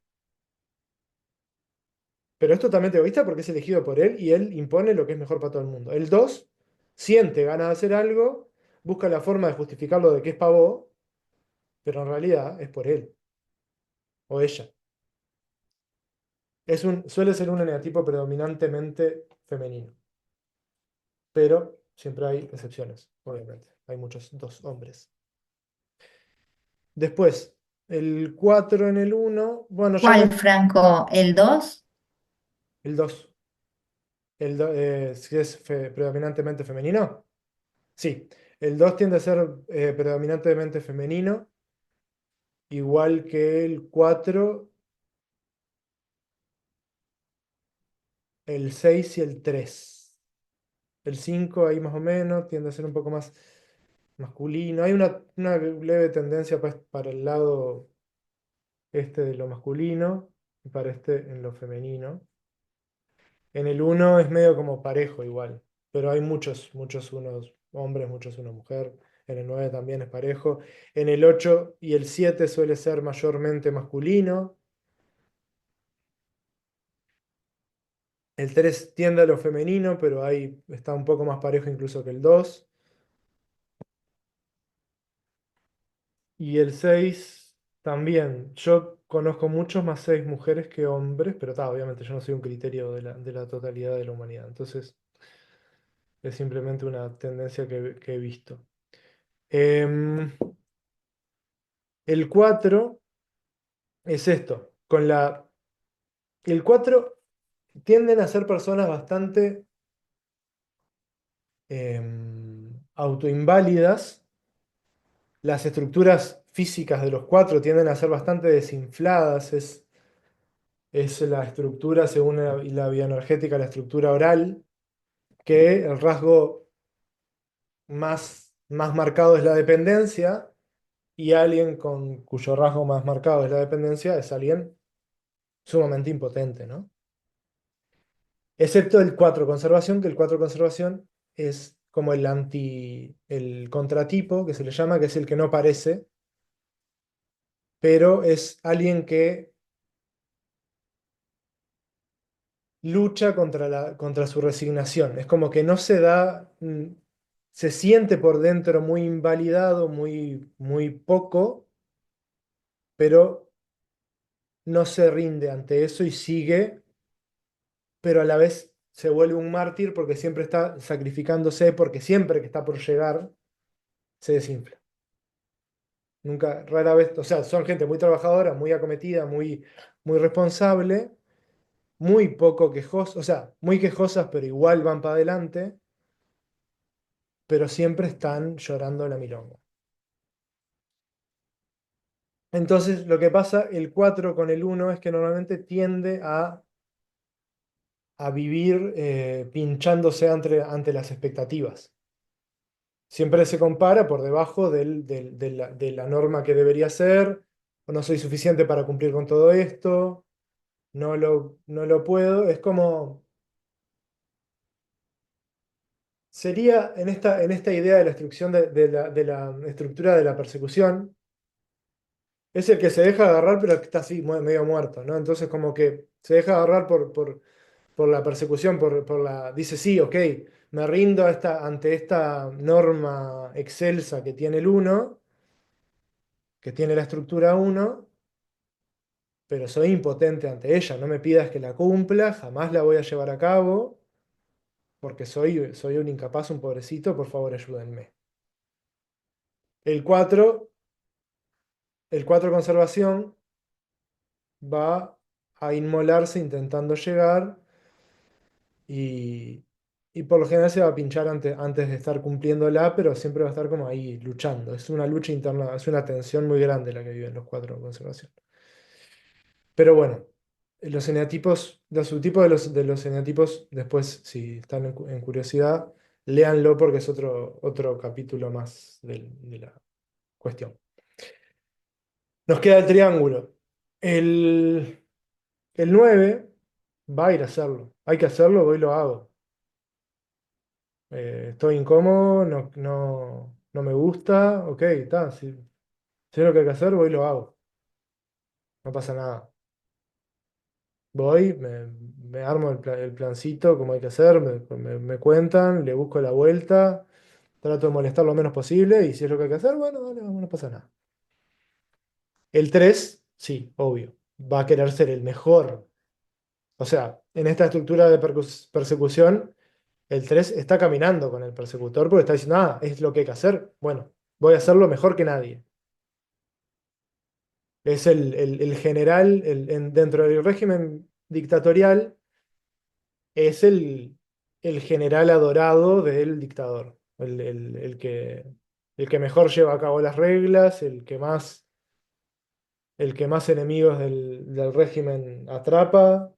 pero es totalmente egoísta porque es elegido por él y él impone lo que es mejor para todo el mundo. El 2 siente ganas de hacer algo, busca la forma de justificarlo de que es pavo, pero en realidad es por él o ella. Suele ser un eneatipo predominantemente femenino, pero siempre hay excepciones, obviamente. Hay muchos 2 hombres. Después, el 4 en el uno, bueno, ya ¿Cuál, no, Franco? ¿El 2? el 2 si es predominantemente femenino. Sí, el 2 tiende a ser predominantemente femenino, igual que el 4, el 6 y el 3. El 5 ahí más o menos tiende a ser un poco más masculino. Hay una leve tendencia pues, para el lado este de lo masculino y para este en lo femenino. En el uno es medio como parejo igual, pero hay muchos unos hombres, muchos una mujer. En el 9 también es parejo. En el 8 y el 7 suele ser mayormente masculino. El 3 tiende a lo femenino, pero ahí está un poco más parejo incluso que el 2. Y el 6 también. Yo conozco muchos más 6 mujeres que hombres, pero obviamente yo no soy un criterio de la totalidad de la humanidad. Entonces es simplemente una tendencia que he visto. Em, el 4 es esto. El 4 tienden a ser personas bastante autoinválidas. Las estructuras físicas de los 4 tienden a ser bastante desinfladas. Es la estructura, según la bioenergética, la estructura oral, que el rasgo más marcado es la dependencia, y alguien cuyo rasgo más marcado es la dependencia es alguien sumamente impotente, ¿no? Excepto el 4 conservación, que el 4 conservación es como el contratipo, que se le llama, que es el que no parece, pero es alguien que lucha contra su resignación. Es como que no se da, se siente por dentro muy invalidado, muy poco, pero no se rinde ante eso y sigue, pero a la vez se vuelve un mártir porque siempre está sacrificándose, porque siempre que está por llegar, se desinfla. Nunca, rara vez, o sea, son gente muy trabajadora, muy acometida, muy responsable, muy poco quejosa, o sea, muy quejosas, pero igual van para adelante, pero siempre están llorando la milonga. Entonces, lo que pasa el 4 con el uno es que normalmente tiende a vivir pinchándose ante las expectativas. Siempre se compara por debajo de la norma que debería ser, o no soy suficiente para cumplir con todo esto, no lo puedo. Es como, sería en esta idea de la instrucción de la estructura de la persecución, es el que se deja agarrar, pero que está así, medio muerto, ¿no? Entonces, como que se deja agarrar por la persecución, dice, sí, ok, me rindo ante esta norma excelsa que tiene el uno, que tiene la estructura uno, pero soy impotente ante ella. No me pidas que la cumpla, jamás la voy a llevar a cabo, porque soy un incapaz, un pobrecito, por favor, ayúdenme. El 4 conservación, va a inmolarse intentando llegar y, y por lo general se va a pinchar antes de estar cumpliéndola, pero siempre va a estar como ahí luchando. Es una lucha interna, es una tensión muy grande la que viven los 4 en conservación. Pero bueno, los subtipos de los eneatipos, después, si están en curiosidad, léanlo porque es otro capítulo más de la cuestión. Nos queda el triángulo. El, el 9 va a ir a hacerlo. Hay que hacerlo, voy y lo hago. Estoy incómodo, no me gusta, ok, está. Si sé lo que hay que hacer, voy y lo hago. No pasa nada. Voy, me armo el plancito, como hay que hacer, me cuentan, le busco la vuelta, trato de molestar lo menos posible y si es lo que hay que hacer, bueno, dale, no pasa nada. El 3 sí, obvio, va a querer ser el mejor. O sea, en esta estructura de persecución, el 3 está caminando con el persecutor porque está diciendo, es lo que hay que hacer. Bueno, voy a hacerlo mejor que nadie. Es el general, dentro del régimen dictatorial, es el general adorado del dictador. El que mejor lleva a cabo las reglas, el que más enemigos del régimen atrapa.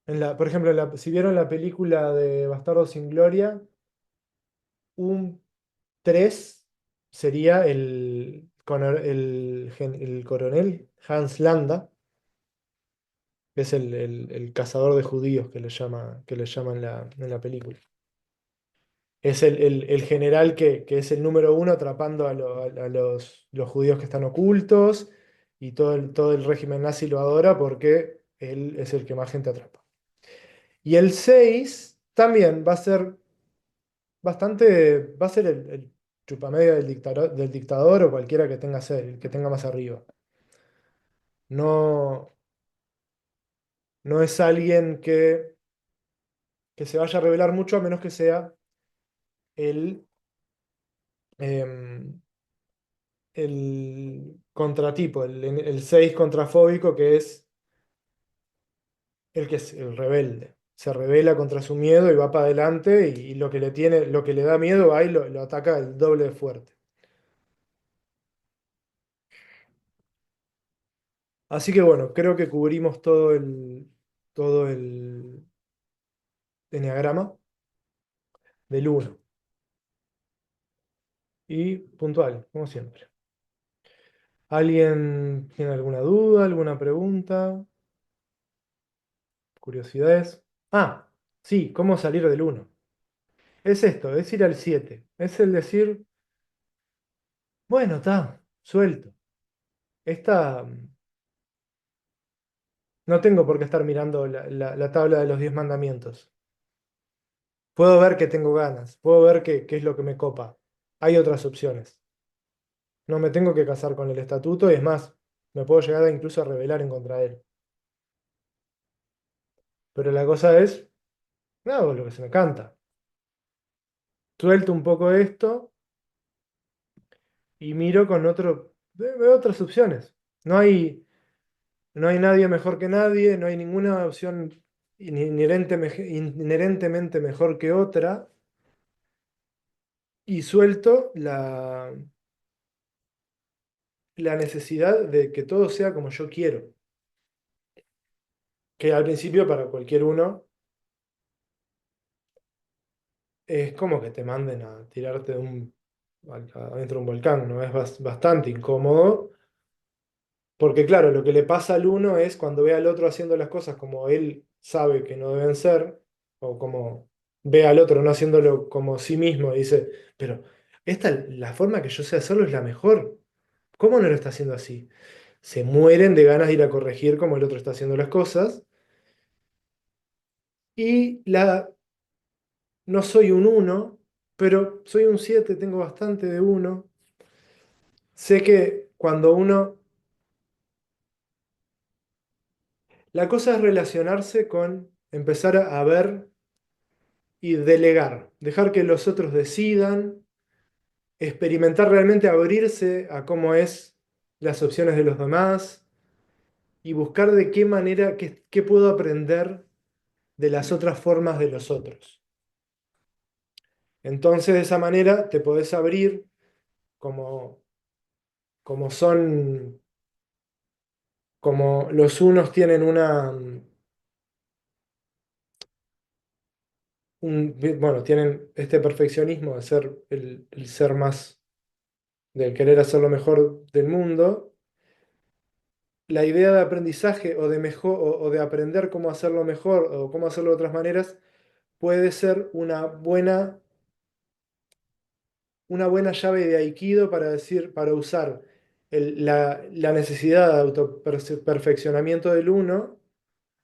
Por ejemplo, si vieron la película de Bastardo sin Gloria, un 3 sería el coronel Hans Landa, que es el cazador de judíos que le llaman en la película. Es el general que es el número uno atrapando a los judíos que están ocultos y todo el régimen nazi lo adora porque él es el que más gente atrapa. Y el 6 también va a ser el chupamedia del dictador o cualquiera que tenga ser, el que tenga más arriba. No, no es alguien que se vaya a revelar mucho a menos que sea el, em, el contratipo, el 6 contrafóbico, que es el que es el rebelde. Se rebela contra su miedo y va para adelante y lo que le da miedo va y lo ataca el doble de fuerte. Así que bueno, creo que cubrimos todo el eneagrama del uno. Y puntual, como siempre. ¿Alguien tiene alguna duda, alguna pregunta, curiosidades? Sí, ¿cómo salir del uno? Es esto, es ir al 7. Es el decir, bueno, está, suelto. Esta, no tengo por qué estar mirando la tabla de los 10 mandamientos. Puedo ver que tengo ganas, puedo ver qué es lo que me copa. Hay otras opciones. No me tengo que casar con el estatuto y es más, me puedo llegar a incluso a rebelar en contra de él. Pero la cosa es, no hago lo que se me canta. Suelto un poco esto y miro con veo otras opciones. No hay, no hay nadie mejor que nadie, no hay ninguna opción inherentemente mejor que otra. Y suelto la necesidad de que todo sea como yo quiero. Que al principio para cualquier uno es como que te manden a tirarte adentro de un volcán, ¿no? Es bastante incómodo. Porque claro, lo que le pasa al uno es cuando ve al otro haciendo las cosas como él sabe que no deben ser, o como ve al otro no haciéndolo como sí mismo, y dice, pero la forma que yo sé hacerlo es la mejor. ¿Cómo no lo está haciendo así? Se mueren de ganas de ir a corregir cómo el otro está haciendo las cosas. Y no soy un uno, pero soy un 7, tengo bastante de uno. Sé que cuando uno... La cosa es relacionarse con empezar a ver y delegar, dejar que los otros decidan, experimentar realmente, abrirse a cómo es las opciones de los demás y buscar de qué manera, qué puedo aprender de las otras formas de los otros. Entonces, de esa manera te podés abrir como, como son, como los unos tienen bueno, tienen este perfeccionismo de ser el ser más, del querer hacer lo mejor del mundo. La idea de aprendizaje o de mejor o de aprender cómo hacerlo mejor o cómo hacerlo de otras maneras puede ser una buena llave de Aikido para decir, para usar la necesidad de autoperfeccionamiento del uno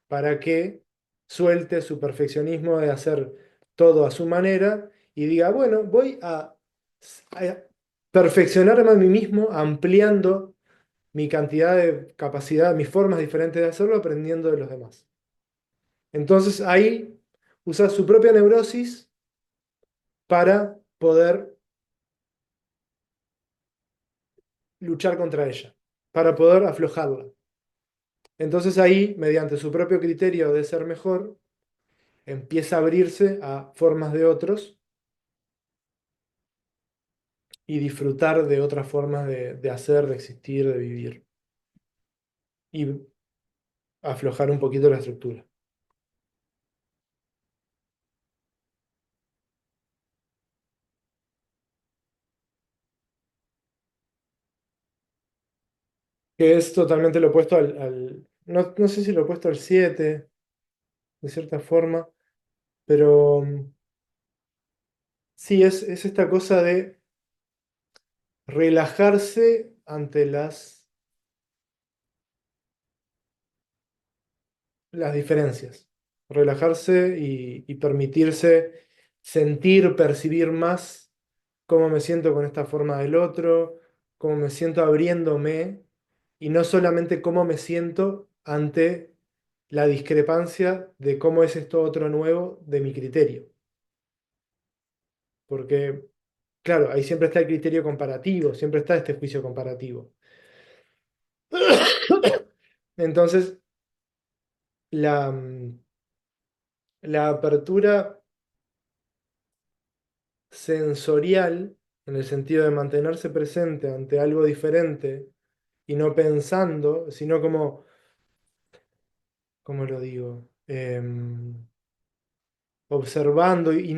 para que suelte su perfeccionismo de hacer todo a su manera y diga, bueno, voy a perfeccionarme a mí mismo ampliando mi cantidad de capacidad, mis formas diferentes de hacerlo, aprendiendo de los demás. Entonces ahí usa su propia neurosis para poder luchar contra ella, para poder aflojarla. Entonces ahí, mediante su propio criterio de ser mejor, empieza a abrirse a formas de otros y disfrutar de otras formas de hacer, de existir, de vivir y aflojar un poquito la estructura. Que es totalmente lo opuesto no sé si lo opuesto al 7 de cierta forma, pero sí, es esta cosa de relajarse ante las diferencias. Relajarse y permitirse sentir, percibir más cómo me siento con esta forma del otro, cómo me siento abriéndome y no solamente cómo me siento ante la discrepancia de cómo es esto otro nuevo de mi criterio. Porque, claro, ahí siempre está el criterio comparativo, siempre está este juicio comparativo. Entonces, la, la apertura sensorial, en el sentido de mantenerse presente ante algo diferente y no pensando, sino como, ¿cómo lo digo? Observando y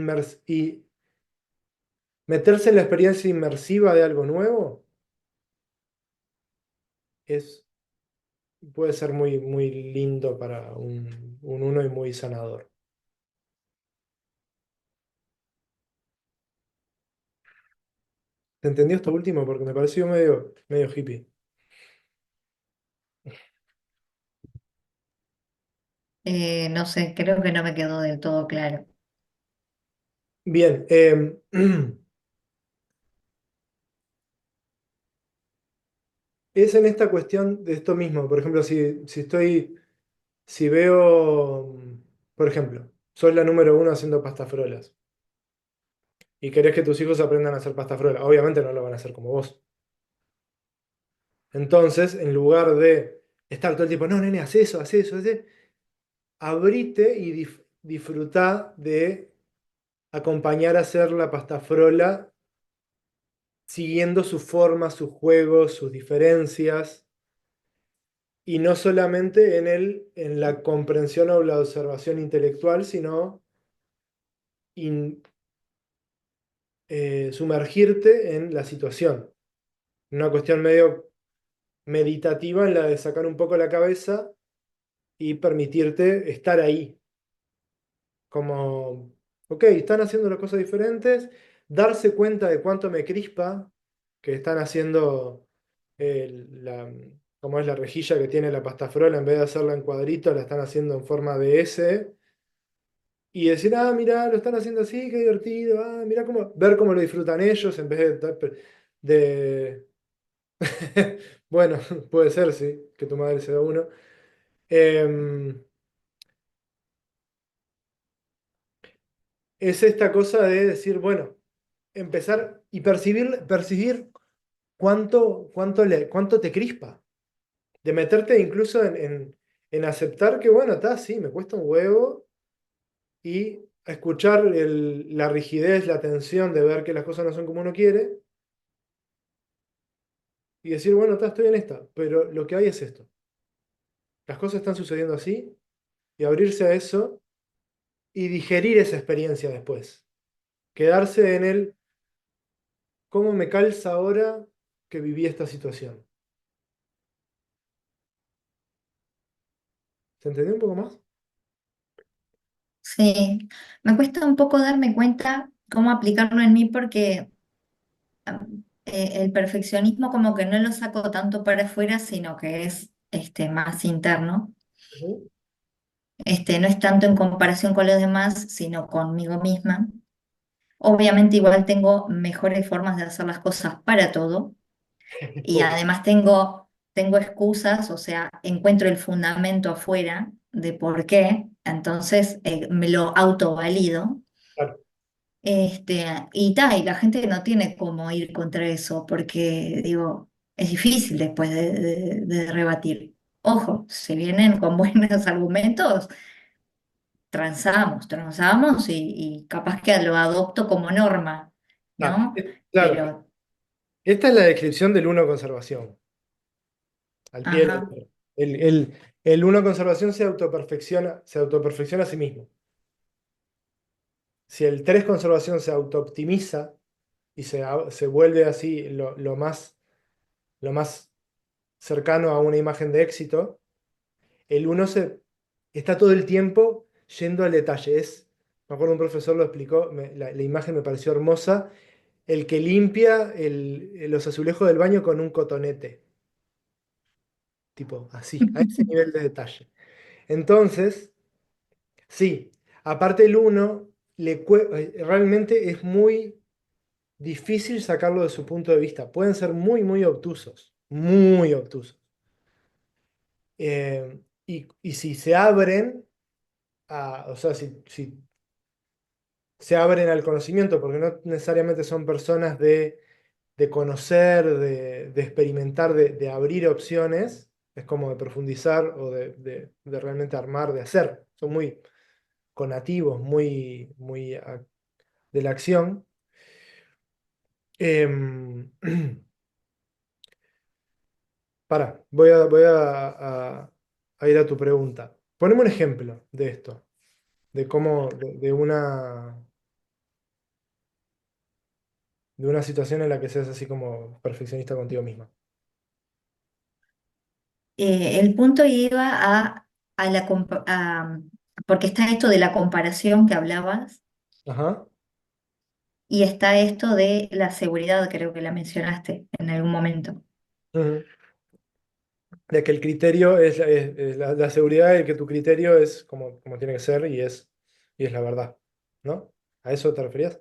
meterse en la experiencia inmersiva de algo nuevo es, puede ser muy, muy lindo para un uno y muy sanador. ¿Te entendió esto último? Porque me pareció medio hippie. No sé, creo que no me quedó del todo claro. Bien, es en esta cuestión de esto mismo. Por ejemplo, si veo, por ejemplo, sos la número uno haciendo pastafrolas y querés que tus hijos aprendan a hacer pastafrolas, obviamente no lo van a hacer como vos. Entonces, en lugar de estar todo el tiempo, no, nene, haz eso, abrite y disfrutá de acompañar a hacer la pastafrola siguiendo su forma, sus juegos, sus diferencias, y no solamente en la comprensión o la observación intelectual, sino in- sumergirte en la situación. Una cuestión medio meditativa en la de sacar un poco la cabeza y permitirte estar ahí. Como, ok, están haciendo las cosas diferentes, darse cuenta de cuánto me crispa que están haciendo como es la rejilla que tiene la pasta frola, en vez de hacerla en cuadritos, la están haciendo en forma de S, y decir, ah, mira, lo están haciendo así, qué divertido, ah, mira cómo, ver cómo lo disfrutan ellos en vez de bueno, puede ser, sí, que tu madre sea uno. Em, es esta cosa de decir, bueno, empezar y percibir cuánto te crispa. De meterte incluso en aceptar que, bueno, está, sí, me cuesta un huevo y escuchar la rigidez, la tensión de ver que las cosas no son como uno quiere y decir, bueno, está, estoy en esta, pero lo que hay es esto. Las cosas están sucediendo así y abrirse a eso y digerir esa experiencia después. Quedarse en el, ¿cómo me calza ahora que viví esta situación? ¿Se entendió un poco más? Sí, me cuesta un poco darme cuenta cómo aplicarlo en mí porque el perfeccionismo como que no lo saco tanto para afuera, sino que es más interno. Ujú. No es tanto en comparación con los demás, sino conmigo misma. Obviamente igual tengo mejores formas de hacer las cosas para todo y Obvio, además tengo excusas, o sea, encuentro el fundamento afuera de por qué, entonces me lo autovalido. claro. Y la gente no tiene cómo ir contra eso, porque digo, es difícil después de rebatir. Ojo, si vienen con buenos argumentos, transamos y capaz que lo adopto como norma, Ah, ¿no? claro, Pero, esta es la descripción del uno conservación, al pie de la ajá, letra. El uno conservación se autoperfecciona a sí mismo. Si el 3 conservación se autooptimiza y se vuelve así lo más cercano a una imagen de éxito, el uno está todo el tiempo yendo al detalle. Me acuerdo un profesor lo explicó, la imagen me pareció hermosa, el que limpia los azulejos del baño con un cotonete, tipo así, a ese nivel de detalle. Entonces, sí, aparte el uno realmente es muy difícil sacarlo de su punto de vista. Pueden ser muy, muy obtusos, muy obtusos. Y si se abren, o sea, si se abren al conocimiento, porque no necesariamente son personas de conocer, de experimentar, de abrir opciones, es como de profundizar o de realmente armar, de hacer. Son muy conativos, muy de la acción. Em, voy a ir a tu pregunta. Poneme un ejemplo de esto, de cómo, de una situación en la que seas así como perfeccionista contigo misma. el punto iba porque está esto de la comparación que hablabas. Ajá. Y está esto de la seguridad, creo que la mencionaste en algún momento. Ujú. De que el criterio es la seguridad de que tu criterio es como tiene que ser y es la verdad, ¿no? ¿A eso te referías?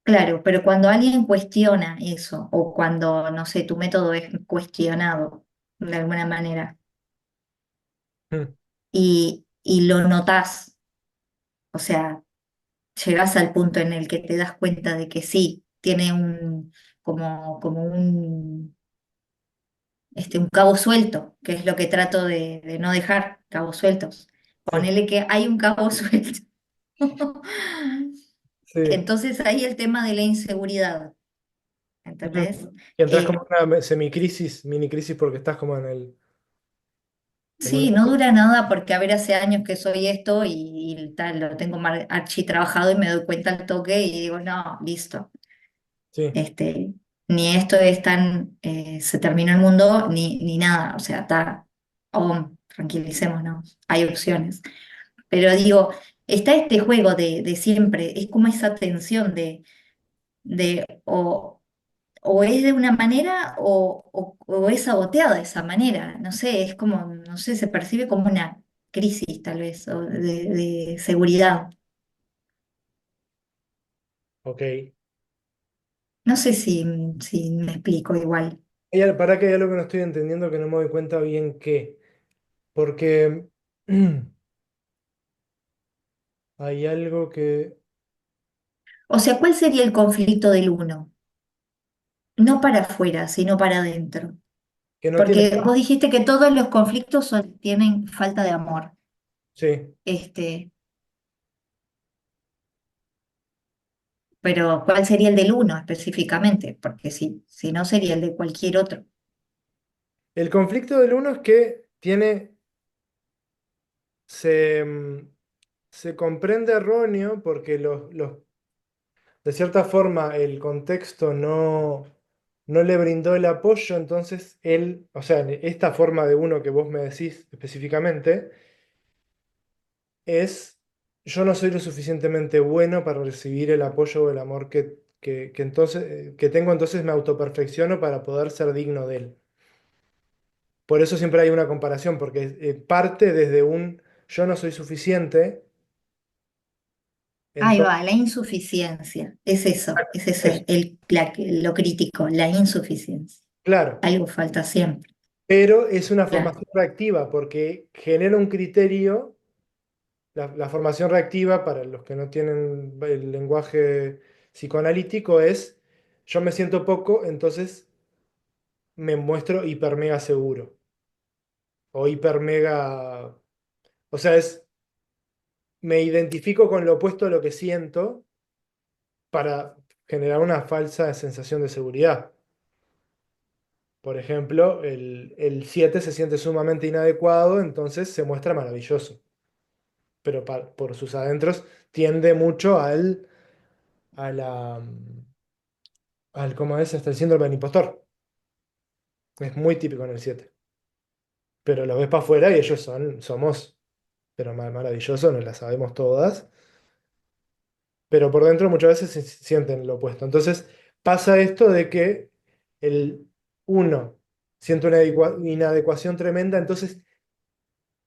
Claro, pero cuando alguien cuestiona eso, o cuando, no sé, tu método es cuestionado de alguna manera, Mm, y lo notás, o sea, llegás al punto en el que te das cuenta de que sí, tiene como un cabo suelto, que es lo que trato de no dejar, cabos sueltos. sí, Ponele que hay un cabo suelto. sí. Entonces ahí el tema de la inseguridad, Ujú. ¿entendés? Y entras Eh, como en una semicrisis, mini crisis, porque estás como en un sí, no dura nada porque a ver, hace años que soy esto y tal, lo tengo archi trabajado y me doy cuenta al toque y digo, no, listo. sí. Este, ni esto es tan, se terminó el mundo, ni nada, o sea, está, tranquilicémonos, hay opciones. Pero digo, está este juego de siempre, es como esa tensión de o es de una manera o es saboteada de esa manera, no sé, es como, no sé, se percibe como una crisis tal vez, o de seguridad. Ok. No sé si me explico igual. Para que hay algo que no estoy entendiendo que no me doy cuenta bien qué. Porque hay algo O sea, ¿cuál sería el conflicto del uno? No para afuera, sino para adentro. que no tiene. Porque vos dijiste que todos los conflictos tienen falta de amor. Sí. Este, pero ¿cuál sería el del uno específicamente? Porque si no sería el de cualquier otro. El conflicto del uno es que se, se comprende erróneo porque de cierta forma el contexto no le brindó el apoyo, entonces él, o sea, esta forma de uno que vos me decís específicamente, es yo no soy lo suficientemente bueno para recibir el apoyo o el amor que tengo, entonces me autoperfecciono para poder ser digno de él. Por eso siempre hay una comparación, porque parte desde un yo no soy suficiente, Ahí entonces, va, la insuficiencia. Es eso, eso, lo crítico, la insuficiencia. claro, Algo falta siempre. pero es una Claro. formación reactiva porque genera un criterio, la formación reactiva para los que no tienen el lenguaje psicoanalítico es yo me siento poco, entonces me muestro hiper mega seguro o hiper mega, o sea, me identifico con lo opuesto a lo que siento para generar una falsa sensación de seguridad. Por ejemplo, el 7 se siente sumamente inadecuado, entonces se muestra maravilloso, pero por sus adentros tiende mucho a la, al, ¿cómo es? Hasta el síndrome del impostor. Es muy típico en el 7. Pero lo ves para afuera y ellos somos, pero maravillosos, nos las sabemos todas, pero por dentro muchas veces se sienten lo opuesto. Entonces pasa esto de que el uno siente una inadecuación tremenda, entonces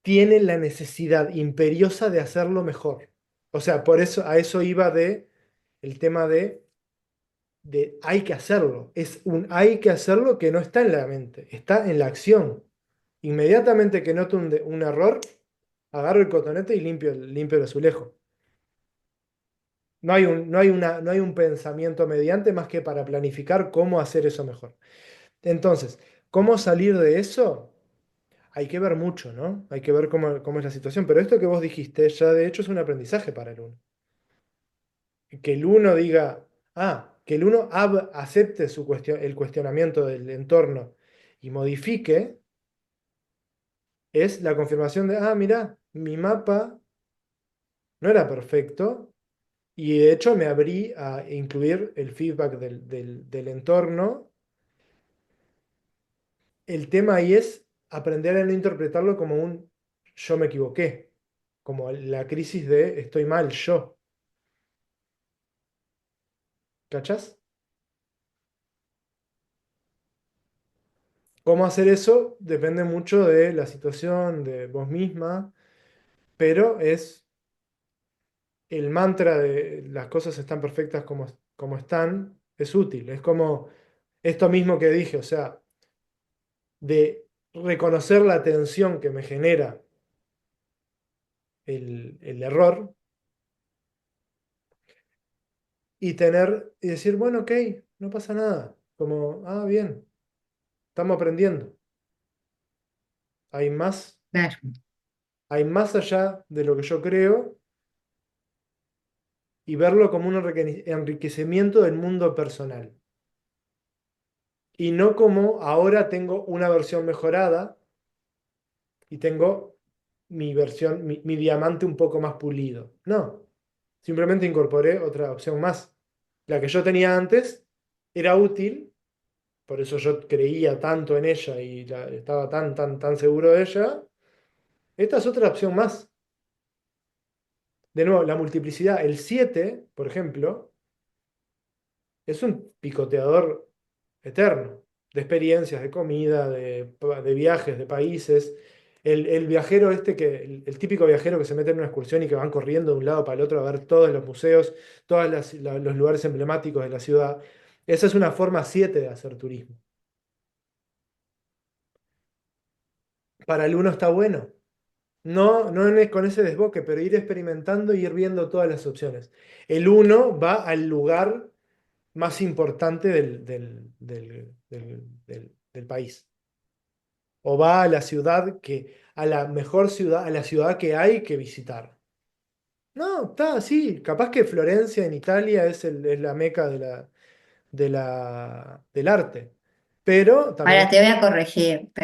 tiene la necesidad imperiosa de hacerlo mejor. O sea, por eso a eso iba el tema de hay que hacerlo. Es un hay que hacerlo que no está en la mente, está en la acción. Inmediatamente que noto un error, agarro el cotonete y limpio el azulejo. No hay un pensamiento mediante más que para planificar cómo hacer eso mejor. Entonces, ¿cómo salir de eso? Hay que ver mucho, ¿no? Hay que ver cómo es la situación. Pero esto que vos dijiste ya de hecho es un aprendizaje para el uno. Que el uno diga, que el uno acepte el cuestionamiento del entorno y modifique, es la confirmación de, mirá, mi mapa no era perfecto y de hecho me abrí a incluir el feedback del entorno. El tema ahí es aprender a no interpretarlo como un yo me equivoqué, como la crisis de estoy mal yo. ¿Cachás? ¿Cómo hacer eso? Depende mucho de la situación, de vos misma, pero es el mantra de las cosas están perfectas como están, es útil. Es como esto mismo que dije, o sea, de reconocer la tensión que me genera el error y decir, bueno, ok, no pasa nada. Como, ah, bien, estamos aprendiendo. Hay más, Claro. hay más allá de lo que yo creo y verlo como un enriquecimiento del mundo personal. Y no como ahora tengo una versión mejorada y tengo mi versión, mi diamante un poco más pulido. No, simplemente incorporé otra opción más. La que yo tenía antes era útil, por eso yo creía tanto en ella y estaba tan seguro de ella. Esta es otra opción más. De nuevo, la multiplicidad. El 7 por ejemplo, es un picoteador eterno de experiencias, de comida, de viajes, de países. El viajero el típico viajero que se mete en una excursión y que van corriendo de un lado para el otro a ver todos los museos, todos los lugares emblemáticos de la ciudad. Esa es una forma 7 de hacer turismo. Para el uno está bueno. No, no con ese desboque, pero ir experimentando y ir viendo todas las opciones. El uno va al lugar más importante del país. O va a la ciudad a la mejor ciudad, a la ciudad que hay que visitar. No, está así. Capaz que Florencia en Italia es la meca del arte. Pero también, Ahora te voy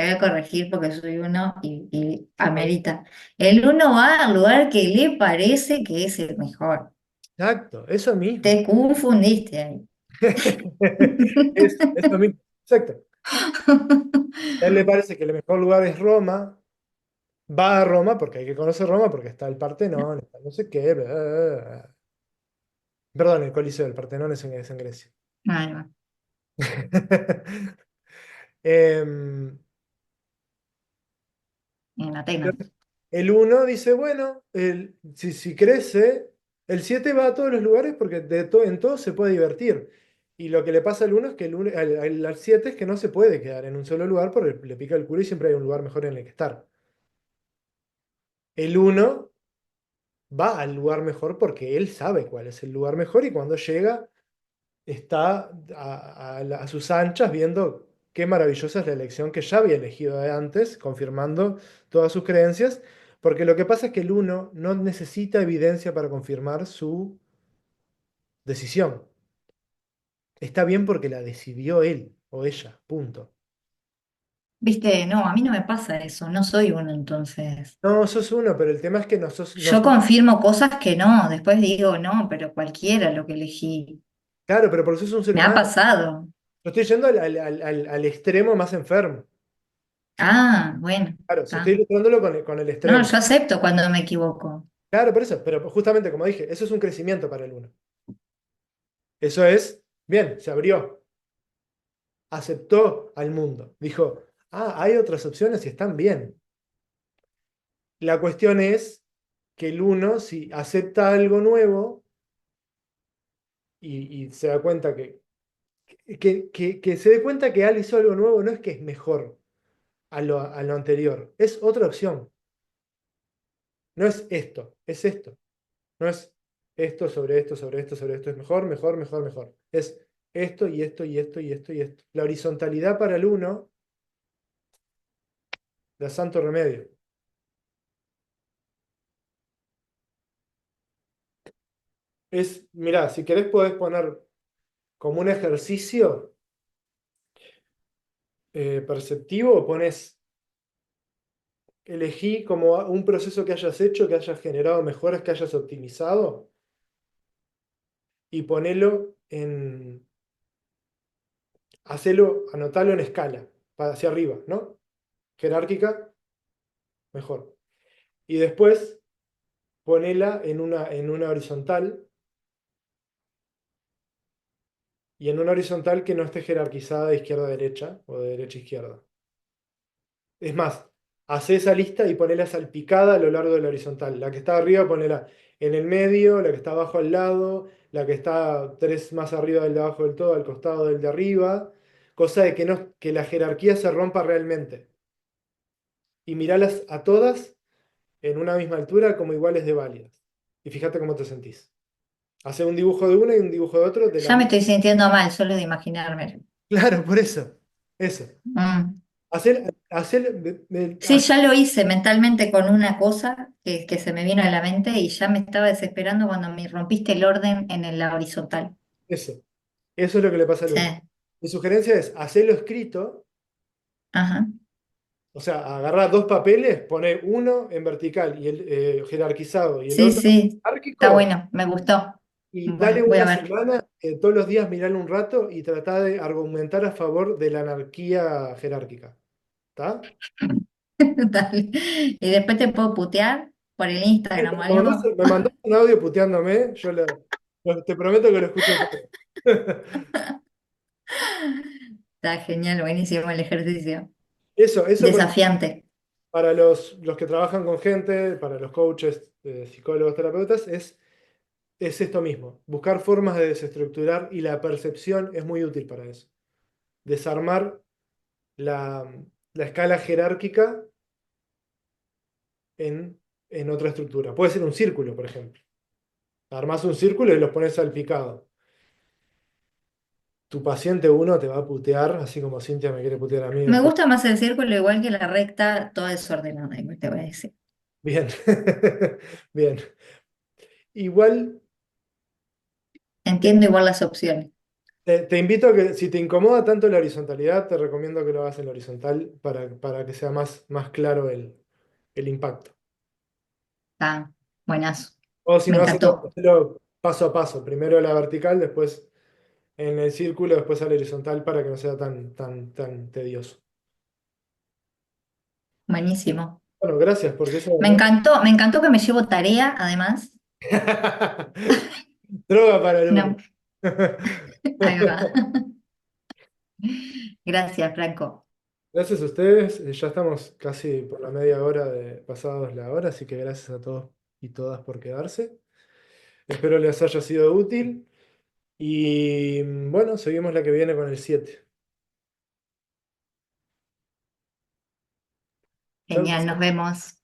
a corregir porque soy uno y amerita. El uno va al lugar que le parece que es el mejor. exacto, eso mismo. Te confundiste ahí. Eso mismo, exacto. A él le parece que el mejor lugar es Roma. Va a Roma porque hay que conocer Roma porque está el Partenón, está no sé qué. Bla, bla, bla. Perdón, el Coliseo del Partenón es en Grecia. Ahí va, Em, en Atenas. el uno dice, bueno, si crece, el 7 va a todos los lugares porque en todo se puede divertir. Y lo que le pasa al uno es que al 7 es que no se puede quedar en un solo lugar porque le pica el culo y siempre hay un lugar mejor en el que estar. El uno va al lugar mejor porque él sabe cuál es el lugar mejor y cuando llega está a sus anchas viendo qué maravillosa es la elección que ya había elegido de antes, confirmando todas sus creencias, porque lo que pasa es que el uno no necesita evidencia para confirmar su decisión. Está bien porque la decidió él o ella, punto. Viste, no, a mí no me pasa eso, no soy uno entonces. No, sos uno, pero el tema es que no Yo confirmo cosas que no, después digo, no, pero cualquiera lo que elegí. claro, pero porque sos un ser Me ha humano. pasado. Yo estoy yendo al extremo más enfermo. Ah, bueno, Claro, si estoy está. ilustrándolo con el No, extremo. yo acepto cuando me equivoco. Claro, por eso, pero justamente como dije, eso es un crecimiento para el uno. Eso es, bien, se abrió, aceptó al mundo. Dijo, ah, hay otras opciones y están bien. La cuestión es que el uno, si acepta algo nuevo y se da cuenta que se dé cuenta que Al hizo algo nuevo, no es que es mejor a lo anterior, es otra opción. No es esto, es esto. No es esto sobre esto, sobre esto, sobre esto. Es mejor, mejor, mejor, mejor. Es esto y esto y esto y esto y esto. La horizontalidad para el uno da santo remedio. Mirá, si querés podés poner como un ejercicio perceptivo, pones, elegí como un proceso que hayas hecho, que hayas generado mejoras, que hayas optimizado, y ponelo anotalo en escala, para hacia arriba, ¿no? Jerárquica, mejor. Y después ponela en una horizontal y en una horizontal que no esté jerarquizada de izquierda a derecha o de derecha a izquierda. Es más, hacé esa lista y ponela salpicada a lo largo de la horizontal. La que está arriba, ponela en el medio, la que está abajo al lado, la que está tres más arriba del de abajo del todo, al costado del de arriba. Cosa de que, no, que la jerarquía se rompa realmente. Y miralas a todas en una misma altura como iguales de válidas. Y fíjate cómo te sentís. Hace un dibujo de una y un dibujo de otro de la Ya me misma. estoy sintiendo mal solo de imaginarme. Claro, por eso. Eso. Mm. Sí, ya lo hice mentalmente con una cosa que se me vino a la mente y ya me estaba desesperando cuando me rompiste el orden en la horizontal. eso. Eso es lo que le pasa al Sí, uno. Mi sugerencia es hacerlo escrito. ajá. O sea, agarrar dos papeles, poner uno en vertical y el jerarquizado y el Sí, otro sí, está jerárquico bueno, me gustó. y dale Bueno, voy a una ver. semana, todos los días mirarlo un rato y tratar de argumentar a favor de la anarquía jerárquica. ¿Está? Dale. Y después te puedo putear por el Instagram o algo. Me mandás un audio puteándome, te prometo que lo escucho todo. Está genial, buenísimo el ejercicio. Eso por ejemplo, Desafiante. para los que trabajan con gente, para los coaches, psicólogos, terapeutas, es esto mismo, buscar formas de desestructurar y la percepción es muy útil para eso. Desarmar la, la escala jerárquica en, en otra estructura. Puede ser un círculo, por ejemplo. Armás un círculo y los pones salpicado. Tu paciente uno te va a putear, así como Cintia me quiere putear a mí Me después. gusta más el círculo igual que la recta, toda desordenada, igual te voy a decir. Bien, bien. Igual Entiendo igual las opciones. te invito a que si te incomoda tanto la horizontalidad, te recomiendo que lo hagas en la horizontal para que sea más claro el impacto. Está buenazo. O si Me no, encantó. hacelo paso a paso. Primero la vertical, después en el círculo, después a la horizontal para que no sea tan tedioso. Buenísimo. Bueno, gracias, porque eso Me encantó que me llevo tarea, además. droga para el uno. No, ahí va. Gracias, Franco. Gracias a ustedes. Ya estamos casi por la media hora de pasados la hora, así que gracias a todos y todas por quedarse. Espero les haya sido útil. Y bueno, seguimos la que viene con el 7. Chau. Genial, nos vemos.